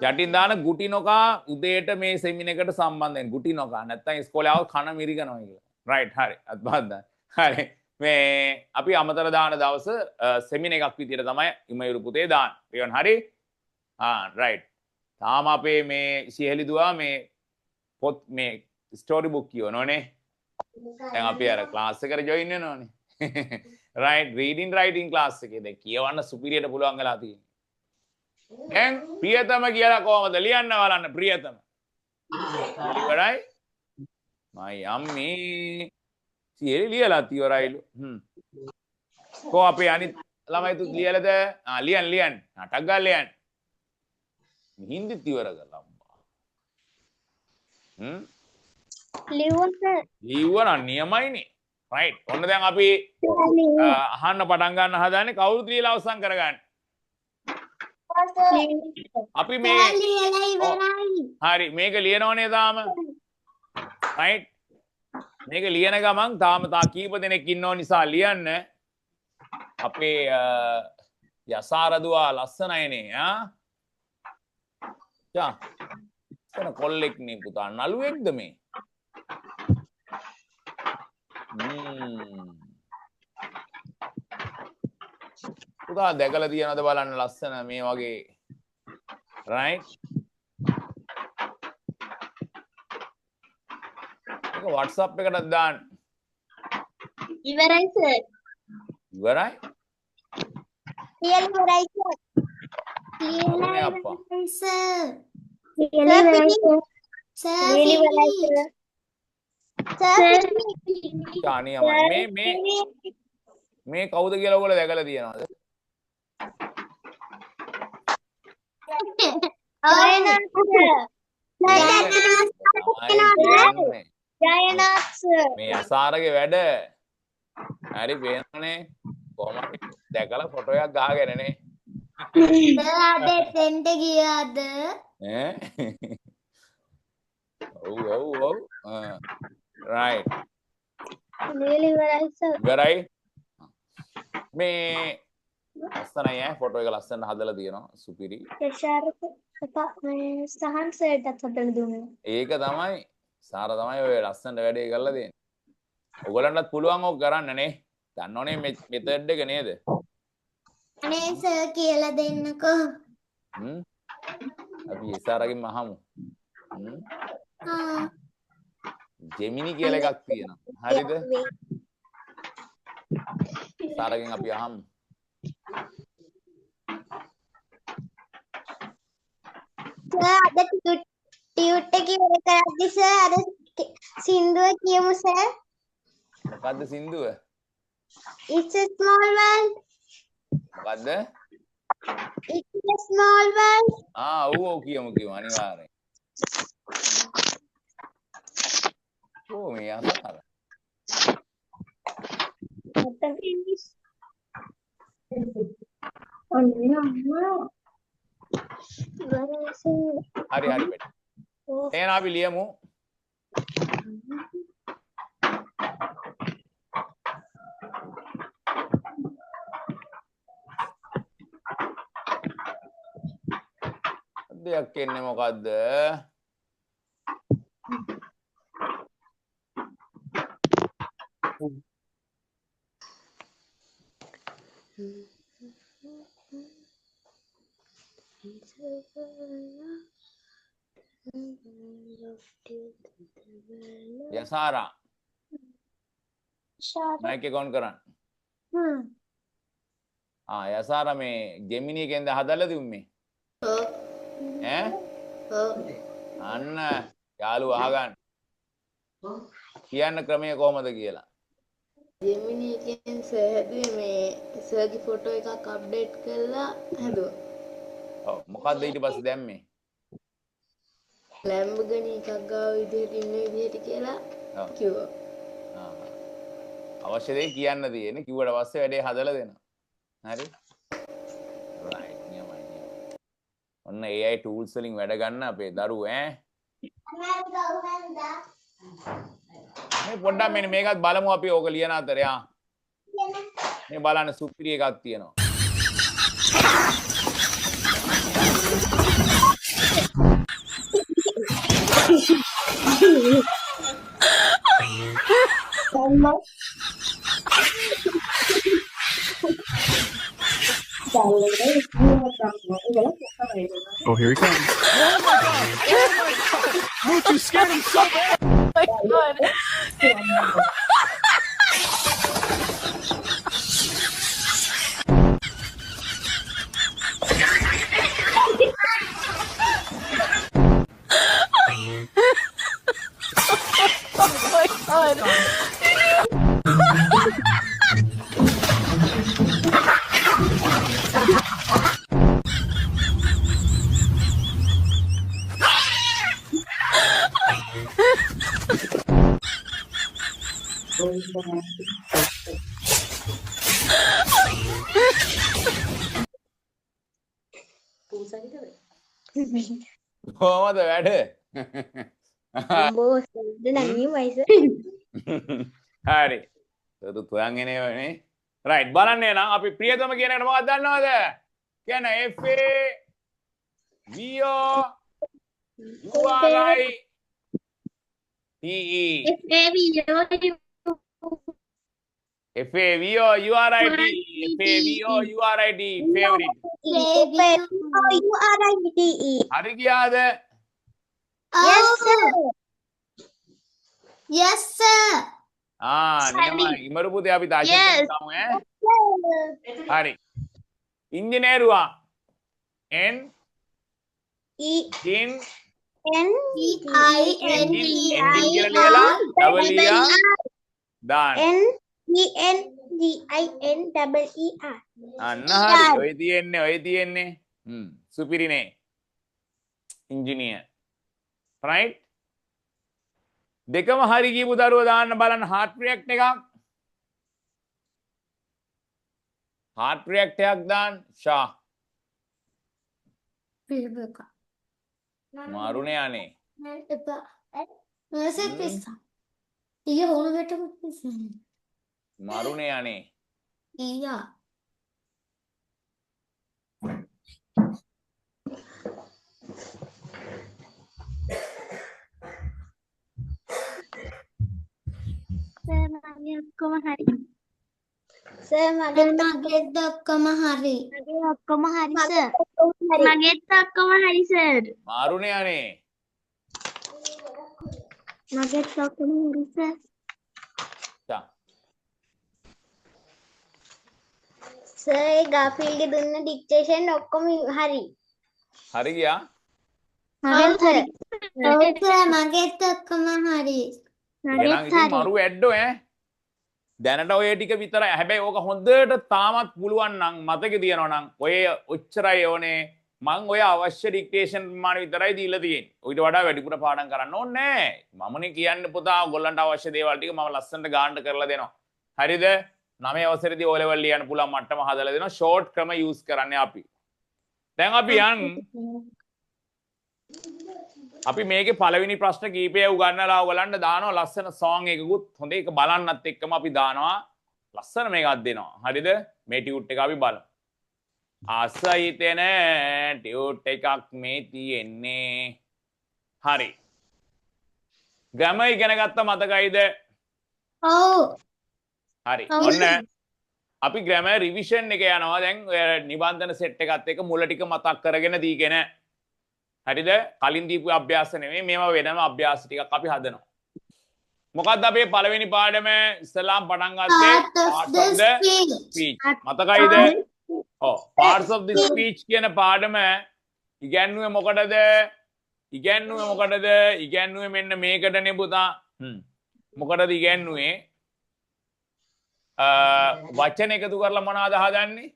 Speaker 1: යටින් දාන ගුටි නොකා උදේට මේ සෙමින එකට සම්බන්ධ වෙන ගුටි නොකා නැත්තම් ඉස්කෝලේ ආව කන මිරිකනවා කියලා. රයිට් හරි. අත්බද්දා. හරි. මේ අපි අමතර දාන දවස සෙමින එකක් විදියට තමයි ඉමයුරු පුතේ දාන්න. රියන් හරි? රයිට්. තාම අපේ මේ සියලි දුවා මේ පොත් මේ ස්ටෝරි බුක් කියවනෝනේ. දැන් අපි අර ක්ලාස් එකට ජොයින් වෙනෝනේ. රයිට් රීඩින් රයිටින් ක්ලාස් එකේ දැන් කියවන්න සුපිරියට පුළුවන් වෙලා තියෙනවා. දැන් ප්‍රියතම කියලා කොහමද ලියන්න බලන්න ප්‍රියතම. ඉවරයි. මයි අම්මේ සියලි ලියලා ඉවරයිලු. කො අපේ අනිත් ළමයි තුත් ලියලාද? ලියන්. ටක් ගාලා ලියන්න. හින්දිත් ඉවර කළා අම්මා.
Speaker 3: ලිව්වා
Speaker 1: ලිව්වනම් නියමයිනේ. right. ඔන්න දැන් අපි අහන්න පටන් ගන්න හදන්නේ කවුරුත් ලියලා අවසන් කරගන්න. අපි මේ
Speaker 2: ලියලා ඉවරයි.
Speaker 1: හරි මේක ලියනවනේ තාම. right. මේක ලියන ගමන් තාම කීප දෙනෙක් ඉන්නව නිසා ලියන්න. අපේ යසාරදුවා ලස්සනයිනේ ආ. යා. එතන කොල්ලෙක් නේ පුතා නළුවෙක්ද මේ? පුතා දැකලා තියනවද බලන්න ලස්සන මේ වගේ right ඒක WhatsApp එකටත් දාන්න
Speaker 3: ඉවරයි සර්
Speaker 1: ඉවරයි
Speaker 3: ලියලා ඉවරයි සර්
Speaker 1: අනේ අප්පා
Speaker 2: සර්
Speaker 3: ලියලා ඉවරයි
Speaker 2: සර්
Speaker 3: ලියලා ඉවරයි සර්
Speaker 1: අනියමයි මේ කවුද කියලා ඔයගොල්ලෝ දැකලා තියනවද මේ අසාරගේ වැඩ හරි පේනනේ කොහොමද දැකලා ෆොටෝ එකක් ගහගෙනනේ
Speaker 2: අද එතෙන්ට ගියාද
Speaker 1: ඈ ඔව් right
Speaker 3: ලියලා ඉවරයි සර්
Speaker 1: ඉවරයි මේ ලස්සනයි ඈ ෆොටෝ එක ලස්සනට හදලා තියෙනවා සුපිරි
Speaker 3: යශාරක මේ සහන් සර්ටත් හදලා දුන්නා
Speaker 1: ඒක තමයි සාර තමයි ඔය ලස්සනට වැඩේ කරලා දෙන්නේ. ඔයගලන්ටත් පුළුවන් ඕක කරන්න නේ. දන්නවනේ මෙතඩ් එක නේද?
Speaker 2: අනේ සර් කියලා දෙන්නකෝ.
Speaker 1: අපි ඉස්සරහින් අහමු.
Speaker 2: ආ
Speaker 1: ජෙමිනි කියලා එකක් තියෙනවා. හරිද? ඉස්සරහින් අපි අහමු.
Speaker 3: අද ටියුට් එක ඉවර කරද්දි සර් අර සින්දුව කියමු සර්
Speaker 1: මොකද්ද සින්දුව?
Speaker 3: It's a small world
Speaker 1: මොකද්ද?
Speaker 3: It's a small world
Speaker 1: ඔව් කියමු අනිවාර්යෙන්. මේ අසාර. හරි බෙට. එහෙනම් අපි ලියමු. දෙයක් එන්නේ මොකද්ද? යසාරා මයික් එක ඔන් කරන්න. යසාරා මේ ජෙමිනි එකෙන්ද හදලා දුන්නේ? ඈ? අන්න යාළුවා අහගන්න. කියන්න ක්‍රමය කොහමද කියලා.
Speaker 4: ජෙමිනි එකෙන් සර් හැදුවේ මේ සර්ගේ ෆොටෝ එකක් අප්ඩේට් කරලා හැදුවා.
Speaker 1: ඔව් මොකද්ද ඊට පස්සේ දැම්මේ?
Speaker 4: ලැම්බගනි එකක් ගාව විදිහට ඉන්න විදිහට කියලා කිව්වා.
Speaker 1: අවශ්‍ය දේ කියන්න තියෙන්නේ. කිව්වට පස්සේ වැඩේ හදලා දෙනවා. හරි? right නියමයි. ඔන්න AI tools වලින් වැඩ ගන්න අපේ දරුවෝ ඈ. මේ පොඩ්ඩක් මෙන්න මේකත් බලමු අපි ඕක ලියන අතරේ මේ බලන්න සුපිරි එකක් තියෙනවා.
Speaker 5: Oh, here he comes. Oh my god! Oh my god! Woot, you scared him so bad! Oh my god! Oh my god!
Speaker 1: කොහොමද වැඩ?
Speaker 3: අම්බෝ සද්ද නන්නේ වයිස.
Speaker 1: හරි. තුයන් එනවනේ. රයිට් බලන්න එහෙනම් අපි ප්‍රියතම කියන එකට මොකක්ද දන්නවද? කියන F A V O U R I T E F A V O U R I T F A V O U R I T favorite.
Speaker 3: URITE.
Speaker 1: හරි ගියාද?
Speaker 3: Yes sir.
Speaker 2: Yes sir.
Speaker 1: නියමයි. ඉමරු පුතේ අපි තාක්ෂණික ගමු ඈ. හරි. ඉංජිනේරුවා N
Speaker 3: E
Speaker 1: ඉන්
Speaker 3: N
Speaker 1: engine කියලා ලියලා double E R දාන්න.
Speaker 3: N E N G I N double E R.
Speaker 1: අන්න හරි. ඔය තියෙන්නේ. සුපිරිනේ. ඉංජිනියර්. right? දෙකම හරි කියපු දරුවා දාන්න බලන්න heart react එකක්. heart react එකක් දාන්න. ෂා.
Speaker 2: Pilbuka.
Speaker 1: මාරුනේ අනේ.
Speaker 2: Epa. Masa pisa. Iya honu beta pisa.
Speaker 1: මාරුනේ අනේ.
Speaker 2: Iya.
Speaker 3: Sir මගේ ඔක්කොම හරි. Sir
Speaker 2: Mage okkama hari.
Speaker 3: මගේ ඔක්කොම හරි sir. මගේත් ඔක්කොම හරි sir.
Speaker 1: මාරුනේ අනේ.
Speaker 3: මගේත් ඔක්කොම හරි sir.
Speaker 1: ෂා.
Speaker 3: sir ඒ ගාෆිල්ගේ දුන්න ඩික්ටේෂන් ඔක්කොම හරි.
Speaker 1: හරි ගියා.
Speaker 3: මගේත් හරි.
Speaker 2: Oka mage okkama hari.
Speaker 1: එහෙනම් ඉතින් මරු ඇඩ්ඩෝ ඈ. දැනට ඔය ටික විතරයි. හැබැයි ඕක හොඳට තාමත් පුළුවන් නම් මතකෙ තියනවා නම් ඔය ඔච්චරයි ඕනේ. මං ඔය අවශ්‍ය ඩික්ටේෂන් ප්‍රමාණය විතරයි දීලා තියෙන්නේ. ඊට වඩා වැඩිපුර පාඩම් කරන්න ඕනේ නැහැ. මමනේ කියන්නේ පුතා ඔයගොල්ලන්ට අවශ්‍ය දේවල් ටික මම ලස්සනට ගානට කරලා දෙනවා. හරිද? 9 අවසරේදී O level ලියන්න පුළුවන් මට්ටම හදලා දෙනවා. ෂෝට් ක්‍රම යූස් කරන්නේ අපි. දැන් අපි අපි මේකේ පළවෙනි ප්‍රශ්න කීපය උගන්නලා ඔයගලන්ට දානවා ලස්සන සෝං එකකුත් හොඳ ඒක බලන්නත් එක්කම අපි දානවා ලස්සන මේකක් දෙනවා. හරිද? මේ ටියුට් එක අපි බලමු. ආසයිතෙන ටියුට් එකක් මේ තියෙන්නේ. හරි. ග්‍රැමර් ඉගෙන ගත්ත මතකයිද?
Speaker 2: ඔව්.
Speaker 1: හරි. ඔන්න අපි ග්‍රැමර් රිවිෂන් එක යනවා. දැන් ඔය නිබන්ධන සෙට් එකත් එක්ක මුල ටික මතක් කරගෙන දීගෙන. හරිද? කලින් දීපු අභ්‍යාස නෙමෙයි මේවා වෙනම අභ්‍යාස ටිකක් අපි හදනවා. මොකක්ද අපේ පළවෙනි පාඩම ඉස්ලාම් පටන් ගත්තේ parts of the speech. මතකයිද? ඔව් parts of the speech කියන පාඩම ඉගැන්නුවේ මොකටද? ඉගැන්නුවේ මෙන්න මේකටනේ පුතා. මොකටද ඉගැන්නුවේ? වචන එකතු කරලා මොනවද හදන්නේ?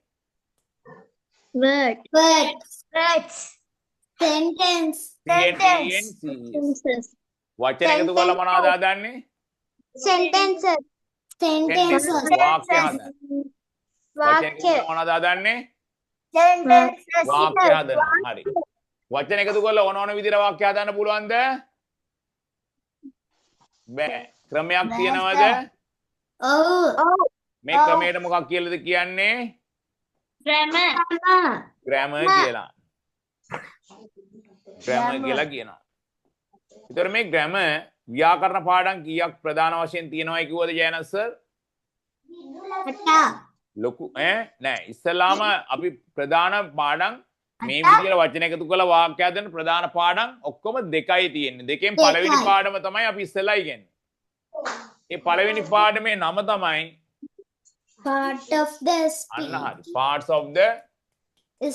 Speaker 2: Words. Sentence.
Speaker 1: වචන එකතු කරලා මොනවද හදන්නේ?
Speaker 3: Sentences.
Speaker 2: Sentences.
Speaker 1: වාක්‍ය හදන්නේ. වචන එකතු කරලා මොනවද හදන්නේ?
Speaker 3: Sentences.
Speaker 1: වාක්‍ය හදනවා. හරි. වචන එකතු කරලා ඕන විදිහට වාක්‍ය හදන්න පුළුවන්ද? බෑ. ක්‍රමයක් තියනවද?
Speaker 2: ඔව්.
Speaker 1: මේ ක්‍රමයට මොකක් කියලාද කියන්නේ? ග්‍රැමර් කියලා. ග්‍රැමර් කියලා කියනවා. ඒතර මේ ග්‍රැමර් ව්‍යාකරණ පාඩම් කීයක් ප්‍රධාන වශයෙන් තියෙනවයි කිව්වද ජයනත් සර්? ලොකු නෑ ඉස්සලාම අපි ප්‍රධාන පාඩම් මේ විදිහට වචන එකතු කරලා වාක්‍ය හදන ප්‍රධාන පාඩම් ඔක්කොම දෙකයි තියෙන්නේ. දෙකෙන් පළවෙනි පාඩම තමයි අපි ඉස්සෙල්ලා ඉගෙනන්නේ. ඒ පළවෙනි පාඩමේ නම තමයි
Speaker 2: Part of the speech.
Speaker 1: අන්න හරි. Parts of the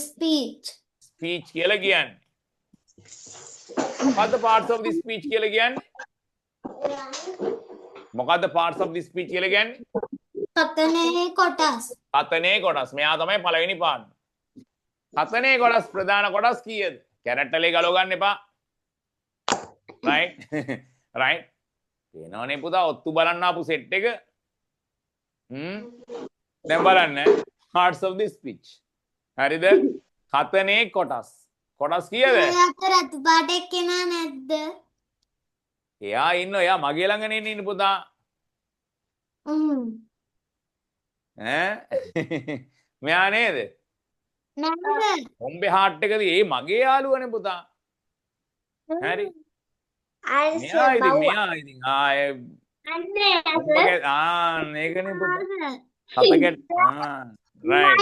Speaker 2: Speech.
Speaker 1: speech කියලා කියන්නේ. මොකද්ද parts of the speech කියලා කියන්නේ? මොකද්ද parts of the speech කියලා කියන්නේ?
Speaker 2: කතනේ කොටස්.
Speaker 1: කතනේ කොටස්. මෙයා තමයි පළවෙනි පාඩම. කතනේ කොටස් ප්‍රධාන කොටස් කීයද? කැරට්ටලේ ගලව ගන්න එපා. right? right? එනෝනේ පුතා ඔත්තු බලන්න ආපු සෙට් එක දැන් බලන්න parts of the speech. හරිද? කතනේ කොටස්. කොටස් කීයද?
Speaker 2: අතර රතු පාට එක්කෙනා නැද්ද?
Speaker 1: එයා ඉන්න එයා මගේ ළඟනේ ඉන්න පුතා. මෙයා නේද?
Speaker 2: නැද්ද?
Speaker 1: කොම්බේ හાર્ට් එකදී ඒ මගේ යාළුවනේ පුතා. හරි. මෙයා ඉතින් ආයේ මේකනේ පුතා. හතකට right.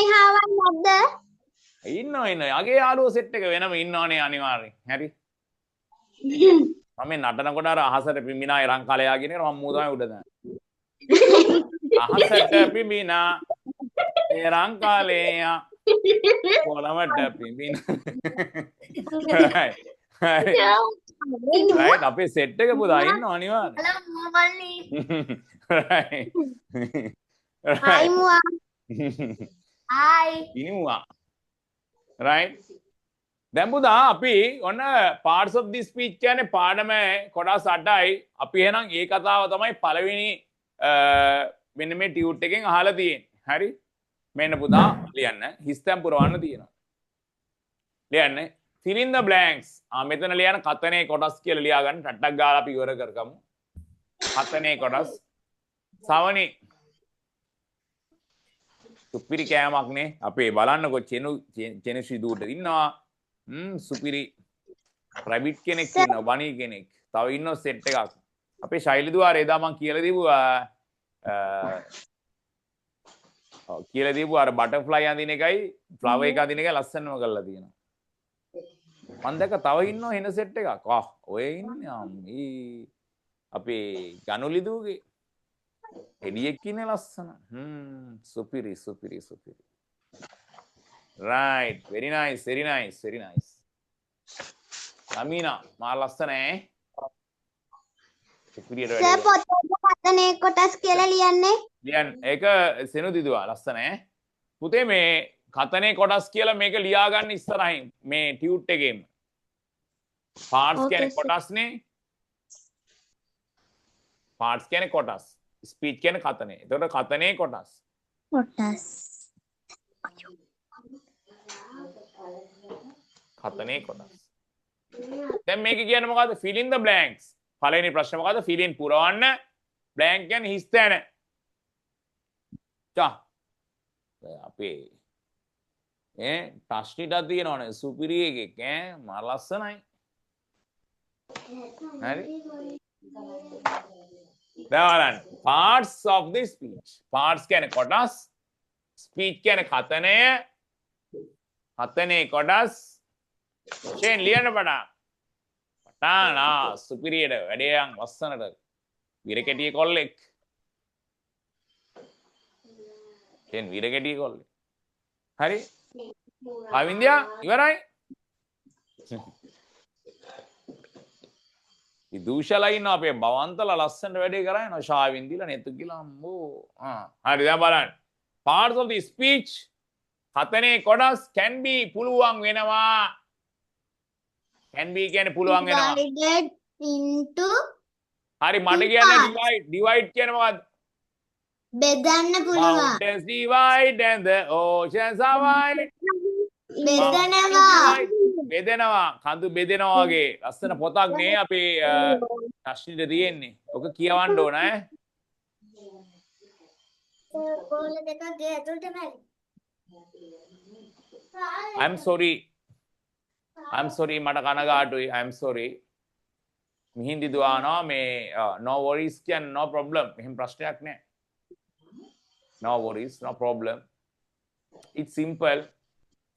Speaker 1: ඉන්න යගේ යාළුවෝ සෙට් එක වෙනම ඉන්නවනේ අනිවාර්යෙන්. හරි. මම නටනකොට අර අහසට පිඹිනා එරංකලයා කියන එක මම මූ තමයි උඩ දාන්නේ. අහසට පිඹිනා එරංකලයා පොළවට පිඹිනා. right අපේ සෙට් එක පුතා ඉන්න අනිවාර්යෙන්. right.
Speaker 3: Hi Mua.
Speaker 2: Hi.
Speaker 1: ඉනිමුවා. right. දැන් පුතා අපි ඔන්න parts of the speech කියන්නේ පාඩම කොටස් 8යි. අපි එහෙනම් ඒ කතාව තමයි පළවෙනි මෙන්න මේ ටියුට් එකෙන් අහලා තියෙන්නේ. හරි? මෙන්න පුතා ලියන්න. හිස්තැන් පුරවන්න තියෙනවා. ලියන්න. fill in the blanks. මෙතන ලියන්න කතනේ කොටස් කියලා ලියා ගන්න. ටට්ටක් ගාලා අපි ඉවර කරගමු. කතනේ කොටස්. සවනි සුපිරි කෑමක්නේ. අපේ බලන්නකො චෙනසි දුවට ඉන්නවා. සුපිරි රැබිට් කෙනෙක් ඉන්නවා. බනී කෙනෙක්. තව ඉන්නවා සෙට් එකක්. අපේ ශෛලි දුවාරේ එදා මං කියලා දීපු අර බටර්ෆ්ලයි අඳින එකයි ෆ්ලවර් එක අඳින එකයි ලස්සනම කරලා තියෙනවා. මං දැක්ක තව ඉන්නවා වෙන සෙට් එකක්. ඔය ඉන්නේ අපේ ගනුලිදුගේ එඩියෙක් ඉන්නේ ලස්සන. සුපිරි. right very nice. Amina මා ලස්සන ඈ. සුපිරියට
Speaker 3: සර් පොතේ කතනේ කොටස් කියලා ලියන්නේ.
Speaker 1: ලියන්න. ඒක සෙනු දිදුවා ලස්සන ඈ. පුතේ මේ කතනේ කොටස් කියලා මේක ලියා ගන්න ඉස්සරහින් මේ ටියුට් එකේම. parts කියන්නේ කොටස්නේ. parts කියන්නේ කොටස්. ස්පීච් කියන්නේ කතනේ. එතකොට කතනේ කොටස්. කතනේ කොටස්. දැන් මේක කියන්නේ මොකද්ද? fill in the blanks. පළවෙනි ප්‍රශ්නේ මොකද්ද? fill in පුරවන්න. blank කියන්නේ හිස් තැන. අපේ ටස්ටිටක් තියෙනවනේ සුපිරි එකෙක් මා ලස්සනයි. හරි. දැන් parts of the speech. parts කියන්නේ කොටස්. speech කියන්නේ කතනය. කතනේ කොටස්. ෂේන් ලියන්න පටන් සුපිරියට වැඩේයන් ලස්සනට විරකැටිය කොල්ලෙක්. ෂේන් විරකැටිය කොල්ලෙක්. හරි. අවින්දියා ඉවරයි. දූෂලා ඉන්න අපේ බවන්තලා ලස්සනට වැඩේ කරගෙන ශාවින්දිලා නෙතු කියලා අම්බෝ. හරි දැන් බලන්න. parts of the speech කතනේ කොටස් can be පුළුවන් වෙනවා. can be කියන්නේ පුළුවන් වෙනවා.
Speaker 2: Divided into
Speaker 1: හරි මට කියන්නේ divide කියන්නේ මොකද්ද?
Speaker 2: බෙදන්න පුළුවන්.
Speaker 1: Mountains divide and the oceans divide. බෙදෙනවා කඳු බෙදෙනවා වගේ ලස්සන පොතක් නේ අපේ රශ්මිට තියෙන්නේ. ඔක කියවන්න ඕන ඈ.
Speaker 2: කොල්ල දෙකක් ගේ ඇතුළට බැරි.
Speaker 1: I'm sorry මට කනගාටුයි. I'm sorry. මිහින්දි දුවනවා මේ no worries කියන්නේ no problem. එහෙම ප්‍රශ්නයක් නෑ. No worries, no problem. It's simple.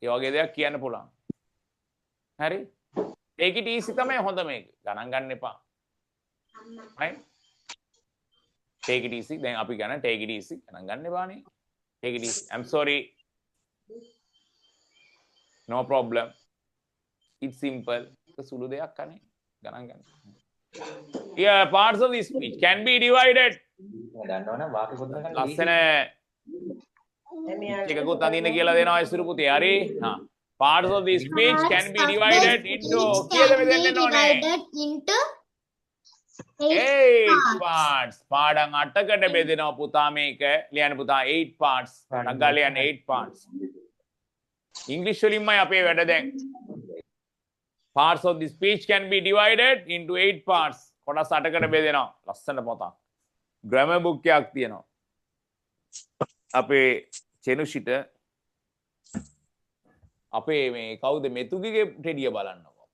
Speaker 1: ඒ වගේ දෙයක් කියන්න පුළුවන්. හරි? take it easy තමයි හොඳ මේක. ගණන් ගන්න එපා. right? take it easy. දැන් අපි ගන්න take it easy. ගණන් ගන්න එපානේ. take it easy. I'm sorry. No problem. It's simple. ඒක සුළු දෙයක් අනේ. ගණන් ගන්න. Yeah, parts of the speech can be divided.
Speaker 6: දන්නවනේ වාක්‍ය පොතක
Speaker 1: ලස්සන එකකුත් අඳින්න කියලා දෙනවා ඉස්සුරු පුතේ. හරි? Parts of the speech can be divided into
Speaker 2: into
Speaker 1: 8 parts. පාඩම් 8කට බෙදෙනවා පුතා මේක. ලියන්න පුතා 8 parts. නගා ලියන්න 8 parts. English වලින්මයි අපේ වැඩ දැන්. Parts of the speech can be divided into 8 parts. කොටස් 8කට බෙදෙනවා. ලස්සන පොතක්. grammar book එකක් තියෙනවා. අපේ චෙනුෂිට අපේ මේ කවුද මෙතුගේ ටෙඩිය බලන්නකෝ.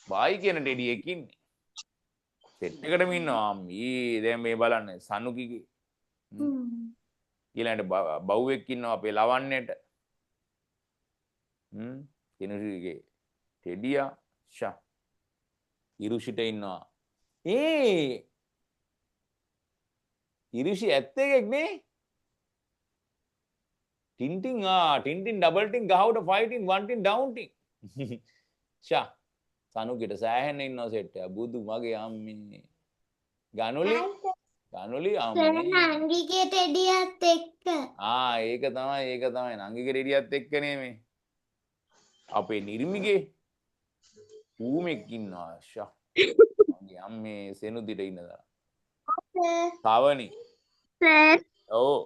Speaker 1: බායි කියන ටෙඩිය එකක් ඉන්නේ. සෙට් එකටම ඉන්නවා. මේ දැන් මේ බලන්න සනුකිගේ. ඊළඟට බව්වෙක් ඉන්නවා අපේ ලවන්නේට. කෙනුරිගේ ටෙඩියා ෂා. ඉරුෂිට ඉන්නවා. ඉරුෂි ඇත්ත එකෙක් නේ. ටින්ටින් ටින්ටින් ඩබල් ටින් ගහවට ෆයිටින් වන් ටින් ඩවුන් ටින්. ෂා සනුකිට සෑහෙන්න ඉන්නවා සෙට් එක. බුදු මගේ අම්මේ. ගනුලි අම්මේ.
Speaker 2: නංගිගේ ටෙඩියත් එක්ක.
Speaker 1: ඒක තමයි නංගිගේ ටෙඩියත් එක්කනේ මේ. අපේ නිර්මිගේ ඌමෙක් ඉන්නවා ෂා. මගේ අම්මේ සෙනුදිට ඉන්නදා. තවනි. ඔව්.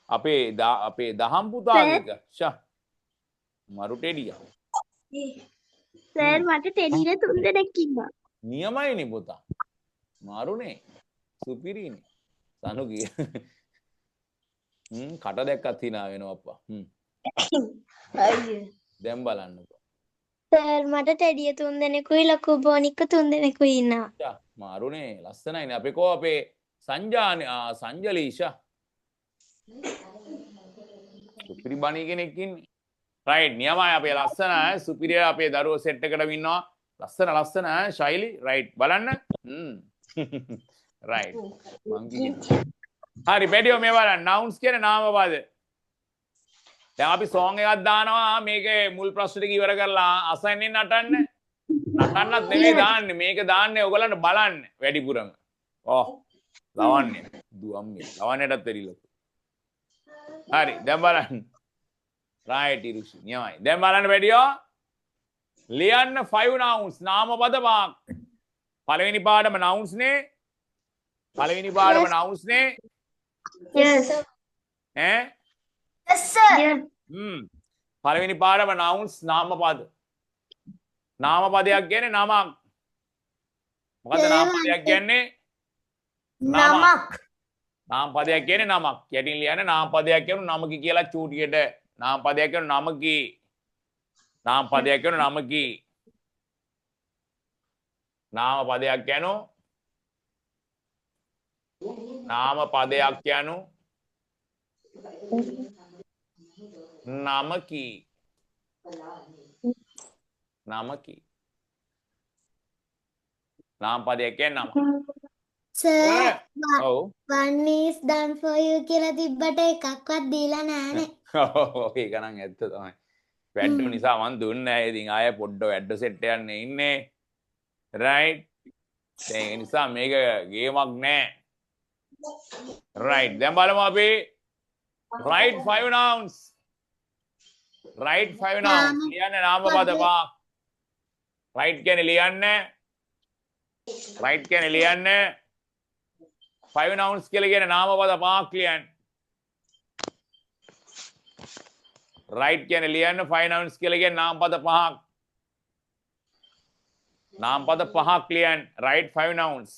Speaker 1: අපේ දහම් පුතාගේක ෂා. මරු ටෙඩියා.
Speaker 3: සර් මට ටෙඩිය 3 දෙනෙක් ඉන්නවා.
Speaker 1: නියමයිනේ පුතා. මාරුනේ. සුපිරිනේ. සනුගේ. කට දැක්කත් hina වෙනවා අප්පා.
Speaker 3: අයියෝ.
Speaker 1: දැන් බලන්නකෝ.
Speaker 3: සර් මට ටෙඩිය 3 දෙනෙකුයි ලොකු බෝනික්ක 3 දෙනෙකුයි ඉන්නවා.
Speaker 1: මාරුනේ ලස්සනයිනේ. අපේ කෝ අපේ සංජලීෂා. සුපිරි බණී කෙනෙක් ඉන්නේ. රයිට් නියමයි අපේ ලස්සන සුපිරිය අපේ දරුවෝ සෙට් එකටම ඉන්නවා. ලස්සන ශෛලි රයිට් බලන්න. රයිට්. මං කියන්නේ. හරි බෙඩියෝ මේ බලන්න nouns කියන්නේ නාම පද. දැන් අපි song එකක් දානවා මේකේ මුල් ප්‍රශ්න ටික ඉවර කරලා අසයින් නටන්න. නටන්නත් නෙමෙයි දාන්නේ. මේක දාන්නේ ඔයගලන්ට බලන්න වැඩිපුරම. ලවන්නේ. දුවම්මේ. ලවන්නේටත් දෙරිලු. හරි දැන් බලන්න. රයිට් ඉරුෂි නියමයි. දැන් බලන්න වැඩියෝ. ලියන්න 5 nouns නාම පද පහක්. පළවෙනි පාඩම nouns නේ.
Speaker 3: Yes.
Speaker 2: Yes sir.
Speaker 1: පළවෙනි පාඩම nouns නාම පද. නාම පදයක් කියන්නේ නමක්. මොකද නාම පදයක් කියන්නේ
Speaker 2: නමක්.
Speaker 1: නාම පදයක් කියන්නේ නමක්. යටින් ලියන්න නාම පදයක් කියනු නමකි කියලා චූටියට. නාම පදයක් කියනු නමකි. නාම පදයක් කියනු නමකි. නාම පදයක් කියනු නමකි. නාම පදයක් කියන්නේ නම.
Speaker 2: Sir,
Speaker 1: ඔව්.
Speaker 2: one is done for you කියලා තිබ්බට එකක්වත් දීලා නෑනේ.
Speaker 1: ඔව් ඒක නම් ඇත්ත තමයි. වැඩ නිසා මන් දුන්නේ නැහැ. ඉතින් ආයෙ පොඩ්ඩ වැඩ සෙට් යන්න ඉන්නේ. right. ඒ නිසා මේක ගේමක් නෑ. right. දැන් බලමු අපි right 5 nouns. right 5 nouns. ලියන්නේ නාම පද පහ. right කියන්නේ ලියන්නේ. right කියන්නේ ලියන්නේ. 5 nouns කියලා කියන්නේ නාම පද පහක් ලියන්න. right කියන්නේ ලියන්න 5 nouns කියලා කියන්නේ නාම පද පහක්. නාම පද පහක් ලියන්න. right 5 nouns.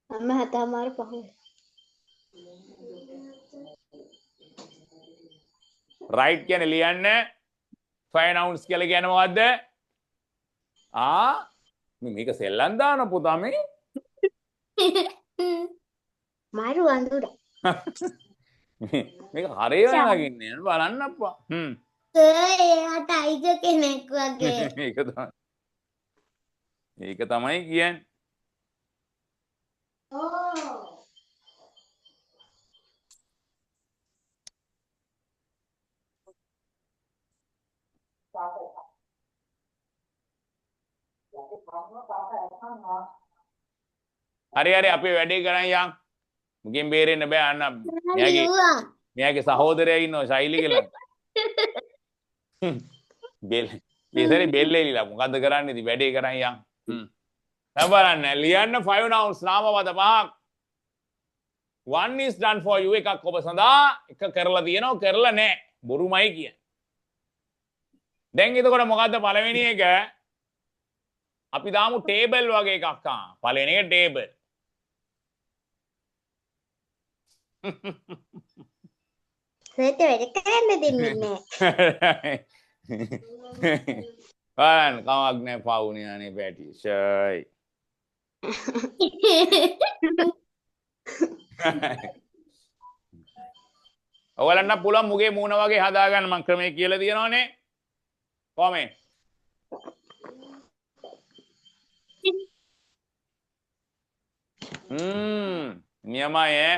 Speaker 3: අම්ම හතමාරු පහයි.
Speaker 1: right කියන්නේ ලියන්න 5 nouns කියලා කියන්නේ මොකද්ද? මේක සෙල්ලම් දාන පුතා මේ.
Speaker 3: මාරු අඳුර.
Speaker 1: මේක හරියම නගින්නේ බලන්න අප්පා.
Speaker 2: Sir, එයා ටයිගර් කෙනෙක් වගේ.
Speaker 1: ඒක තමයි කියන්නේ. හරි අපි වැඩේ කරන් යන්. මුකින් බේරෙන්න බෑ අන්න. මෙයාගේ සහෝදරයා ඉන්නවා ශෛලි කියලා. බෙල් ඉතින් බෙල් එලිලා මොකද්ද කරන්නේ ඉතින් වැඩේ කරන් යන්. දැන් බලන්න ලියන්න 5 nouns නාමපද පහක්. One is done for you එකක් ඔබ සඳහා එක කරලා තියෙනවා කරලා නැහැ. බොරුමයි කියන්නේ. දැන් එතකොට මොකද්ද පළවෙනි එක? අපි දාමු ටේබල් වගේ එකක් පළවෙනි එක ටේබල්.
Speaker 3: සර්ට වැඩ කරන්න දෙන්නේ නැහැ.
Speaker 1: බලන්න කමක් නැහැ පවුනේ අනේ පැටි. ෂයි. ඔයාලන්න පුළුවන් මුගේ මූණ වගේ හදාගන්න මම ක්‍රමයේ කියලා තියෙනවනේ. කොහමද? නියමයි ඈ.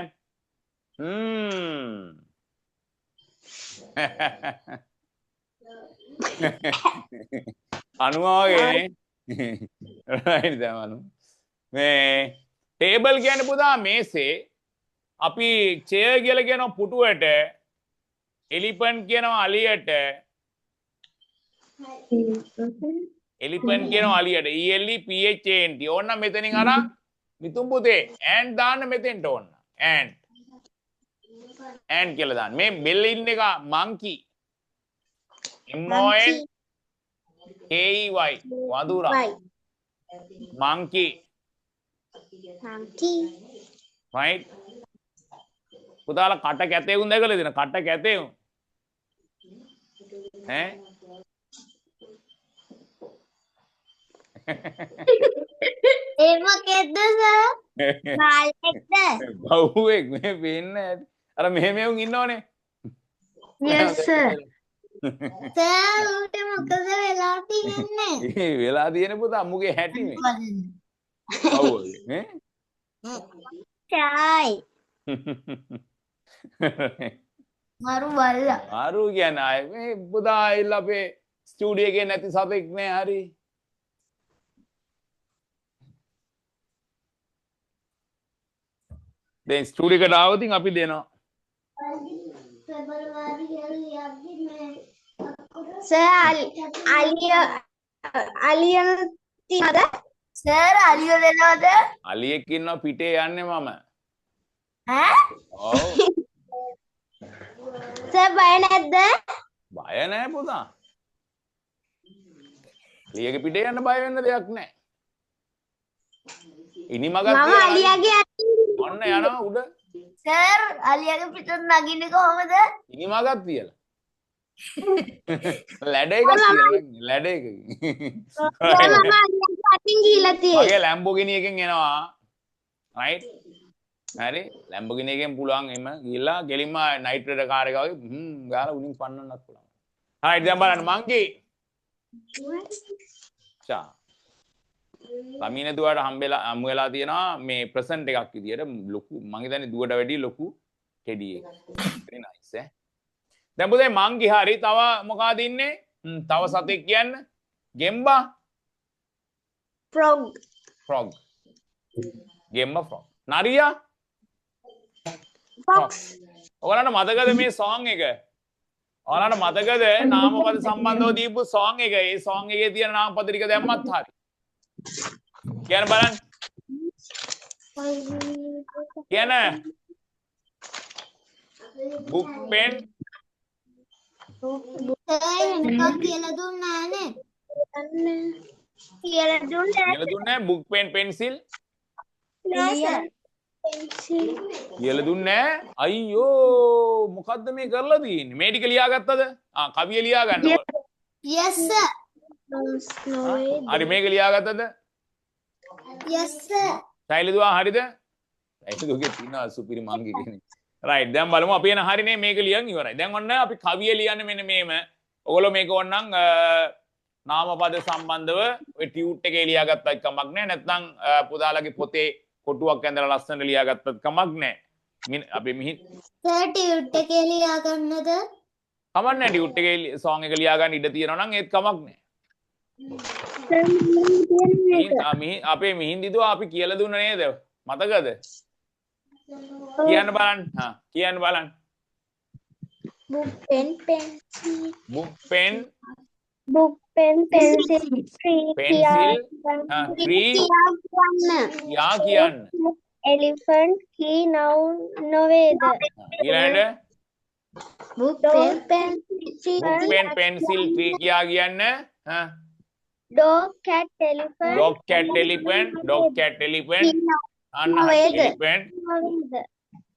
Speaker 1: අනුවාගේ right දමනු. මේ ටේබල් කියන්නේ පුතා මේසේ අපි චෙයර් කියලා කියනවා පුටුවට එලිෆන්ට් කියනවා අලියට එලිෆන්ට් කියනවා අලියට ELEPHANT ඕන්න මෙතනින් අරන් මිතුම් පුතේ ඈන්ට් දාන්න මෙතෙන්ට ඕන්න ඈන්ට් කියලා දාන්න මේ බෙල් ඉන්න එක මංකි MONKEY වඳුරා මංකි right පුතාලා කට කැතේුන් දැකලා දෙන කට කැතේුන් ඈ
Speaker 2: ඒ මොකෙද්ද සර්? බාලෙක්ද?
Speaker 1: බවුවෙක් මේ පේන්නේ අර මෙහෙම ඉන්නවනේ.
Speaker 2: Yes sir. සර් උට මොකද වෙලා තියෙන්නේ?
Speaker 1: ඒ වෙලා තියෙන පුතා අම්මුගේ හැටි මේ. බවුවේ නේ?
Speaker 2: චායි. මාරු බල්ලා.
Speaker 1: මාරු කියන්නේ ආයේ මේ පුතා ඇවිල්ලා අපේ ස්ටුඩියෝ එකේ නැති සතෙක් නේ හරි. දැන් ස්ටුඩියෝ එකට ආවොතින් අපි දෙනවා.
Speaker 3: සර් අලිය තියනද?
Speaker 2: සර් අලිය දෙනවද?
Speaker 1: අලියෙක් ඉන්නවා පිටේ යන්නේ මම.
Speaker 2: ඈ?
Speaker 1: ඔව්.
Speaker 3: සර් බය නැද්ද?
Speaker 1: බය නැහැ පුතා. අලියගේ පිටේ යන්න බය වෙන්න දෙයක් නැහැ. ඉනිමගක්
Speaker 3: මම අලියගේ
Speaker 1: ඔන්න යනවා උඩ.
Speaker 2: සර් අලියගේ පිටට නගින්නේ කොහමද?
Speaker 1: ඉනිමගක් තියලා. ලැඩ එකක් තියලා ලැඩ එක.
Speaker 3: මම අලියගේ අතින් ගිහලා තියෙන්නේ.
Speaker 1: මගේ ලැම්බෝගිනි එකෙන් එනවා. right? හරි ලැම්බෝගිනි එකෙන් පුළුවන් එම ගිහලා ගෙලින්ම නයිට් රෙඩ් කාර් එක වගේ ගාලා උඩින් පන්නන්නත් පුළුවන්. right දැන් බලන්න මංකි. චා. ළමින දුවට හම්බ වෙලා තියෙනවා මේ ප්‍රසන්ට් එකක් විදියට ලොකු මං හිතන්නේ දුවට වැඩි ලොකු ටෙඩි එක. very nice ඈ. දැන් පුතේ මංකි හරි තව මොකක්ද ඉන්නේ? තව සතෙක් කියන්න. ගෙම්බා.
Speaker 3: frog.
Speaker 1: ගෙම්බා frog. නරියා.
Speaker 3: fox.
Speaker 1: ඔයාලට මතකද මේ song එක? ඔයාලට මතකද නාමපද සම්බන්ධව දීපු song එක? ඒ song එකේ තියෙන නාමපද ටික දැම්මත් හරි. කියන්න බලන්න. කියන්න. book pen.
Speaker 2: සර් කියලා දුන්නා නේ.
Speaker 3: කියලා දුන්නේ
Speaker 1: කියලා දුන්නේ book pen pencil.
Speaker 3: නෑ සර්.
Speaker 1: කියලා දුන්නේ අයියෝ මොකද්ද මේ කරලා තියෙන්නේ? මේ ටික ලියාගත්තද? කවිය ලියා ගන්න.
Speaker 2: Yes sir.
Speaker 1: හරි මේක ලියාගත්තද?
Speaker 2: Yes sir.
Speaker 1: සෛලදුවා හරිද? සෛලදුවගේ තියෙනවා සුපිරි මංගි කෙනෙක්. right දැන් බලමු අපි එන හරිනේ මේක ලියන් ඉවරයි. දැන් ඔන්න අපි කවිය ලියන්නේ මෙන්න මේම. ඔයගොල්ලෝ මේක ඕනනම් නාමපද සම්බන්ධව ඔය ටියුට් එකේ ලියාගත්තත් කමක් නැහැ. නැත්නම් පුදාලගේ පොතේ කොටුවක් ඇඳලා ලස්සනට ලියාගත්තත් කමක් නැහැ. අපි මිහින්
Speaker 2: සර් ටියුට් එකේ ලියා ගන්නද?
Speaker 1: කමක් නැහැ ටියුට් එකේ song එක ලියා ගන්න ඉඩ තියෙනවා නම් ඒත් කමක් නැහැ. අපේ මිහින්දිදුවා අපි කියලා දුන්න නේද? මතකද? කියන්න බලන්න. කියන්න බලන්න.
Speaker 3: book pen pencil
Speaker 1: book pen
Speaker 3: book pen pencil tree
Speaker 1: pencil tree යා කියන්න
Speaker 3: elephant key noun නොවේද
Speaker 1: ඊළඟට
Speaker 3: book pen pencil
Speaker 1: book pen pencil tree කියා කියන්න
Speaker 3: dog cat elephant
Speaker 1: dog cat elephant අන්න
Speaker 3: නොවේද?
Speaker 1: elephant
Speaker 3: නොවේද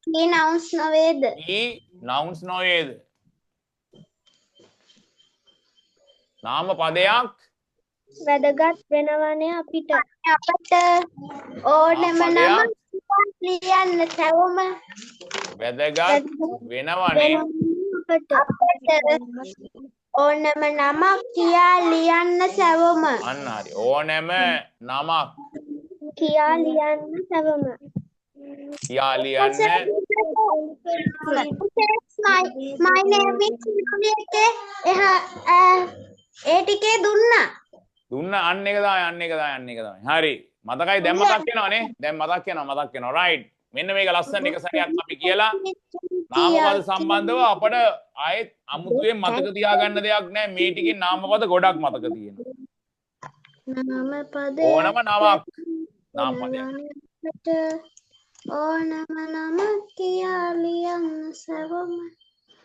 Speaker 3: key nouns නොවේද
Speaker 1: key nouns නොවේද නාම පදයක්
Speaker 3: වැදගත් වෙනවනේ අපිට ඕනම නම ලියන්න සැවොම
Speaker 1: වැදගත් වෙනවනේ
Speaker 3: අපට ඕනම නමක් කියා ලියන්න සැවොම
Speaker 1: අන්න හරි ඕනෑම නමක්
Speaker 3: කියා ලියන්න සැවොම
Speaker 1: කියා ලියන්න
Speaker 3: my name is Juliet ඒ ටිකේ දුන්නා
Speaker 1: දුන්න අන්න එක තමයි හරි මතකයි දැන් මතක් වෙනවනේ දැන් මතක් වෙනවා රයිට් මෙන්න මේක ලස්සන එක සැරයක් අපි කියලා නාමපද සම්බන්ධව අපට ආයෙත් අමුතුවෙන් මතක තියාගන්න දෙයක් නැහැ මේ ටිකේ නාමපද ගොඩක් මතක තියෙනවා
Speaker 3: නාමපද
Speaker 1: ඕනම නමක් නාමපදයක්
Speaker 3: ඕනම නමක් කියා ලියන්න සැවොම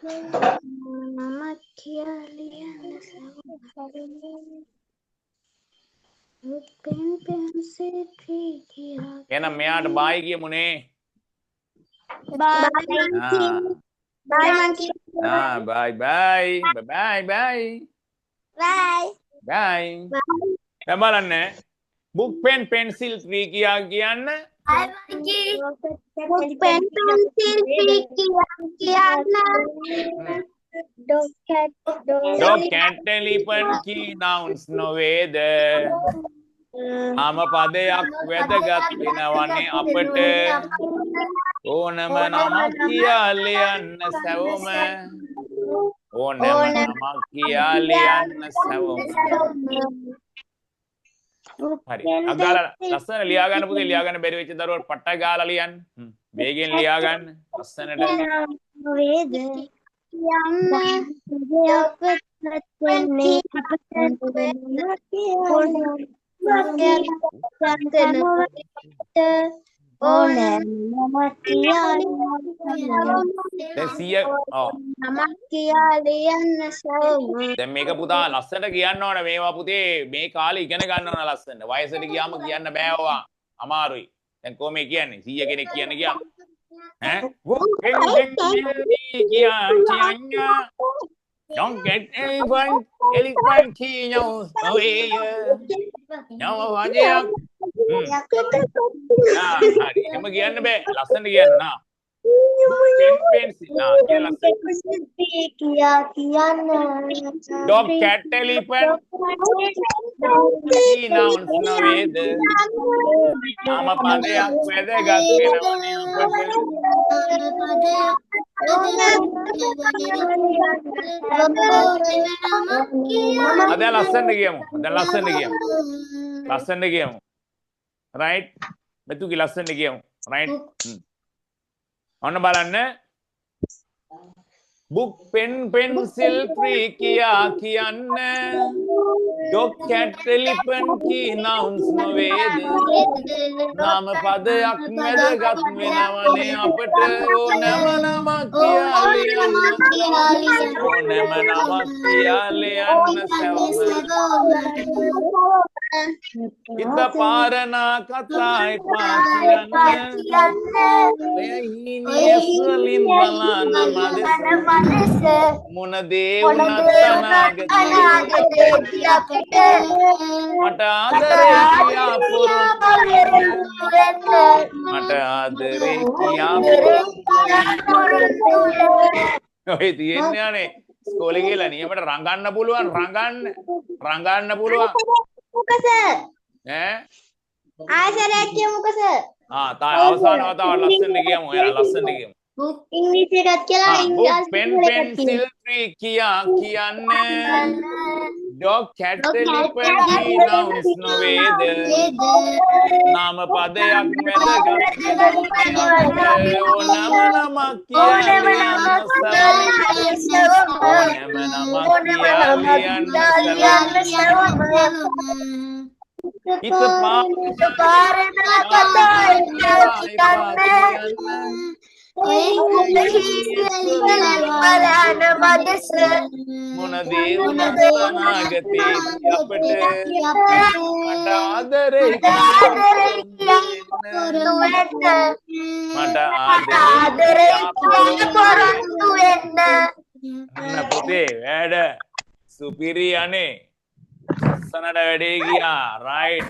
Speaker 3: නමක් කියා ලියන්න සැවොම pen pencil tree කියා
Speaker 1: එහෙනම් මෙයාට බායි කියමුනේ
Speaker 3: bye
Speaker 1: බයි දැන් බලන්න book pen pencil tree කියා කියන්න
Speaker 3: book pen pencil tree කියන්න dog cat
Speaker 1: elephant key nouns නොවේද නාම පදයක් වැදගත් වෙනවනේ අපට ඕනම නමක් කියා ලියන්න සැවොම හරි අගාලා ලස්සන ලියා ගන්න පුතේ ලියා ගන්න බැරි වෙච්ච දරුවෝ පට්ටයි ගාලා ලියන්න වේගෙන් ලියා ගන්න ලස්සනට
Speaker 3: වේද
Speaker 1: දැන් මේක පුතා ලස්සනට කියන්න ඕන මේවා පුතේ මේ කාලේ ඉගෙන ගන්න ඕන ලස්සනට වයසට ගියාම කියන්න බෑ ඔවා අමාරුයි දැන් කොහොමද කියන්නේ 100 කෙනෙක් කියන්න ගියාම don't get elephant key knows away හරි එම කියන්න බෑ ලස්සනට කියන්න නා dog cat elephant key nouns නොවේද නාම පදයක් වැදගත් වෙනවනේ දැන් ලස්සනට කියමු right මෙතුකි ලස්සනට කියමු right ඔන්න බලන්න book pen pencil tree කියා කියන්න dog cat elephant key nouns නොවේද නාම පදයක් වැදගත් වෙනවනේ අපට ඕනම නමක් කියා ලියන්න ඉත පාරනා කතා එපා කියන්න වලින් බලන්න මදෙස මොන දේ වුණත් මට ආදරේ කියා ඔය තියෙන්නේ අනේ ඉස්කෝලේ ගිහලා නියමට රඟන්න පුළුවන්
Speaker 3: මුකස
Speaker 1: ඈ
Speaker 3: ආසරයක් කියමුකෝ සර්
Speaker 1: තා අවසාන වතාවට ලස්සනට කියමු එයා ලස්සනට කියමු
Speaker 3: ඉංග්‍රීසි එකත් කියලා
Speaker 1: book pen pencil tree කියා කියන්නේ dog cat elephant key nouns නොවේද නාම පදයක් වැදගත් ඕනම නමක් මොන දේ වුණත් අනාගතේ අපට මට ආදරේ මට ආදරේ අන්න පුතේ වැඩ සුපිරි අනේ ලස්සනට වැඩේ ගියා රයිට්